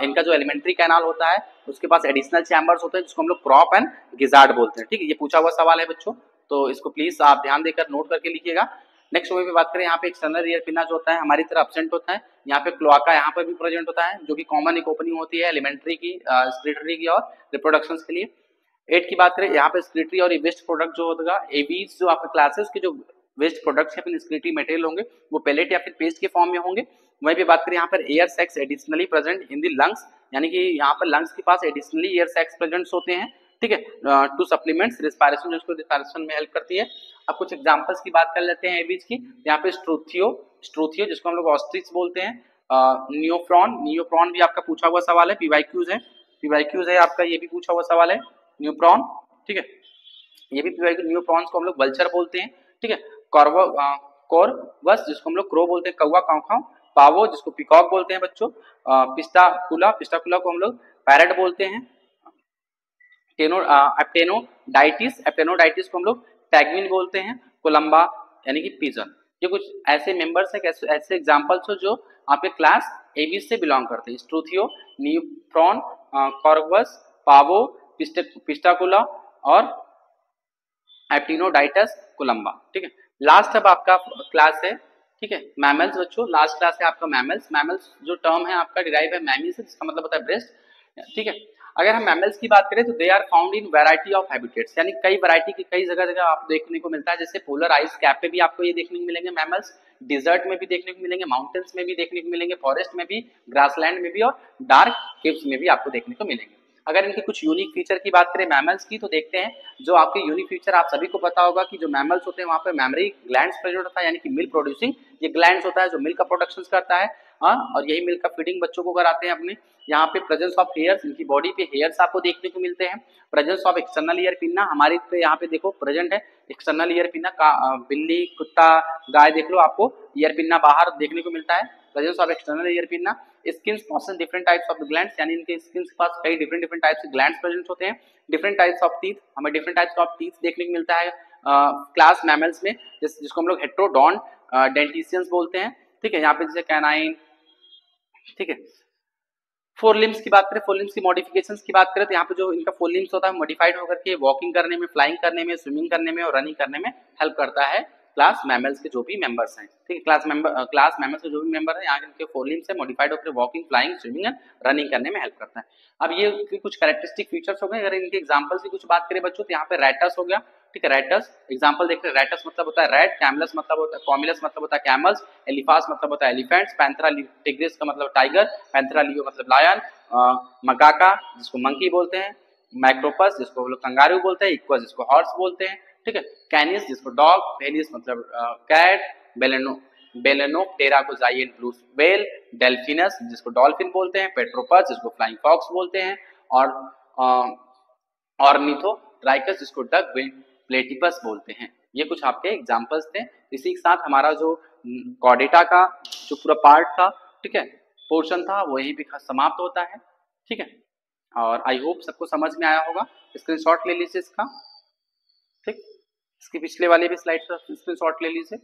इनका जो एलिमेंट्री कैनाल होता है उसके पास एडिशनल चैम्बर्स होते हैं जिसको हम लोग क्रॉप एंड गिजार्ड बोलते हैं, ठीक है। ये पूछा हुआ सवाल है बच्चों, तो इसको प्लीज आप ध्यान देकर नोट करके लिखिएगा। नेक्स्ट वे पे बात करें, यहाँ पे एक्सटर्नल ईयर पिना जो होता है हमारी तरह एब्सेंट होता है, यहाँ पे क्लोआका यहाँ पर भी प्रेजेंट होता है, जो कि कॉमन एक ओपनिंग होती है एलिमेंट्री की, स्क्रीटरी की और रिप्रोडक्शन के लिए। 8 की बात करें, यहाँ पे स्क्रीटरी और वेस्ट प्रोडक्ट जो होगा, एबीज जो आपके क्लासेस के जो वेस्ट प्रोडक्ट्स या फिर स्क्रीटरी मटेरियल होंगे वो पेलेट या फिर पेस्ट के फॉर्म में होंगे। वहीं पे बात करें, यहाँ पर air sacs additionally present in the lungs, यानी कि यहाँ पर लंग्स के पास एडिशनली एयर सैक्स प्रेजेंट होते हैं, ठीक है, टू सप्लीमेंट्स रिस्पायरेशन, जिसको रिस्पायरेशन में हेल्प करती है। अब कुछ एग्जांपल्स की बात कर लेते हैं एबीज की। यहाँ पे स्ट्रूथियो जिसको हम लोग ऑस्ट्रिच बोलते हैं, नियोप्रॉन भी आपका पूछा हुआ सवाल है, पीवाईक्यूज है आपका, ये भी पूछा हुआ सवाल है, नियोप्रॉन, ठीक है, ये भी पीवाईक्यू। नियोप्रॉन्स को हम लोग वल्चर बोलते हैं, ठीक है। कॉर्वस जिसको हम लोग क्रो बोलते हैं, कौवा काऊ, पावो जिसको पिकॉक बोलते हैं बच्चों, पिस्टाकुला को हम लोग पैरट बोलते हैं, एप्टेनोडाइटिस को हम लोग टैगविन बोलते हैं, कोलंबा यानी कि पिजन। ये कुछ ऐसे मेंबर्स है, ऐसे एग्जांपल्स हो जो आपके क्लास एबी से बिलोंग करते हैं। स्ट्रूथियो, नियोप्रॉन, कॉर्वस, पावो, पिस्टाकुला और एप्टेनोडाइटिस, कोलंबा, ठीक है। लास्ट अब आपका क्लास है, ठीक है, मैमल्स बच्चों, लास्ट क्लास है आपका मैमल्स जो टर्म है आपका डिराइव है मैमी से, जिसका मतलब होता है ब्रेस्ट, ठीक है। अगर हम मैमल्स की बात करें तो they are found in variety of habitats, यानी कई वैरायटी की कई जगह आपको देखने को मिलता है, जैसे पोलर आइस कैप पे भी आपको ये देखने को मिलेंगे मैमल्स, डिजर्ट में भी देखने को मिलेंगे, माउंटेन्स में भी देखने को मिलेंगे, फॉरेस्ट में भी, ग्रासलैंड में भी और डार्क केव्स में भी आपको देखने को मिलेंगे। अगर इनके कुछ यूनिक फीचर की बात करें मैमल्स की, तो देखते हैं जो आपके यूनिक फीचर आप सभी को पता होगा कि जो मैमल्स होते हैं वहाँ पे मेमरी ग्लैंड्स प्रेजेंट होता है, यानी कि मिल्क प्रोड्यूसिंग ये ग्लैंड्स होता है जो मिल्क का प्रोडक्शन करता है। हाँ, और यही मिल्क का फीडिंग बच्चों को कराते हैं अपने। यहाँ पे प्रेजेंस ऑफ हेयर्स, इनकी बॉडी पे हेयर्स आपको देखने को मिलते हैं। Presence of external ear pinna, हमारे पे यहाँ पे देखो प्रेजेंट है एक्सटर्नल ईयर पिन्ना का, बिल्ली कुत्ता गाय देख लो आपको ईयर पिन्ना बाहर देखने को मिलता है। Presence of external ear pinna. Skin portion different types of glands, यानी इनके स्किन के पास कई डिफरेंट डिफरेंट टाइप्स के ग्लैंड्स प्रेजेंट होते हैं। डिफरेंट टाइप्स ऑफ टीथ, हमें डिफरेंट टाइप्स ऑफ टीथ देखने को मिलता है क्लास मैमल्स में, जिसको हम लोग हेट्रोडॉन डेंटिशियंस बोलते हैं। ठीक है, यहाँ पे जैसे कैनाइन। ठीक है, फोर लिम्स की बात करें, फोर लिम्स की मॉडिफिकेशंस की बात करें तो यहाँ पे जो इनका फोर लिम्स होता है मॉडिफाइड होकर के वॉकिंग करने में, फ्लाइंग करने में, स्विमिंग करने में और रनिंग करने में हेल्प करता है क्लास मैमल्स के जो भी मेंबर्स हैं। ठीक है, क्लास मैमल्स के जो भी मेंबर हैं यहाँ के फोर लिम्स है मॉडिफाइड होकर walking, flying, swimming and running करने में हेल्प करता है। अब ये कुछ कैरेक्टरिस्टिक फीचर्स हो गए। अगर इनके एग्जांपल्स की कुछ बात करें बच्चों तो यहाँ पे रैटस हो गया। ठीक है, रैटस एग्जांपल देखते हैं। रैटस मतलब होता है रैट, कैमलस मतलब होता है कॉमिलस मतलब होता है कैमल्स, एलिफास मतलब होता है एलिफेंट्स, पैंथेरा टिग्रिस का मतलब टाइगर, पैंथेरा लियो मतलब लायन, मकाका जिसको मंकी बोलते हैं, मैक्रोपस जिसको लोग कंगारू बोलते हैं, इक्वस जिसको हॉर्स बोलते हैं। ठीक है, कैनिस जिसको डॉग, फेलिस मतलब कैट, बेलेनोप्टेरा को जायंट ब्लू व्हेल, डेल्फिनस जिसको डॉल्फिन बोलते हैं, पेट्रोपस जिसको फ्लाइंग फॉक्स बोलते हैं, और ऑर्निथोट्राइकस जिसको डक बिल्ड प्लेटिपस बोलते हैं। ये कुछ आपके एग्जांपल्स थे। इसी के साथ हमारा जो कॉर्डेटा का जो पूरा पार्ट था, ठीक है, पोर्शन था, वो यही भी समाप्त होता है। ठीक है, और आई होप सबको समझ में आया होगा। स्क्रीनशॉट ले लीजिए इसका। ठीक, इसके पिछले वाले भी स्लाइड का स्क्रीनशॉट ले लीजिए।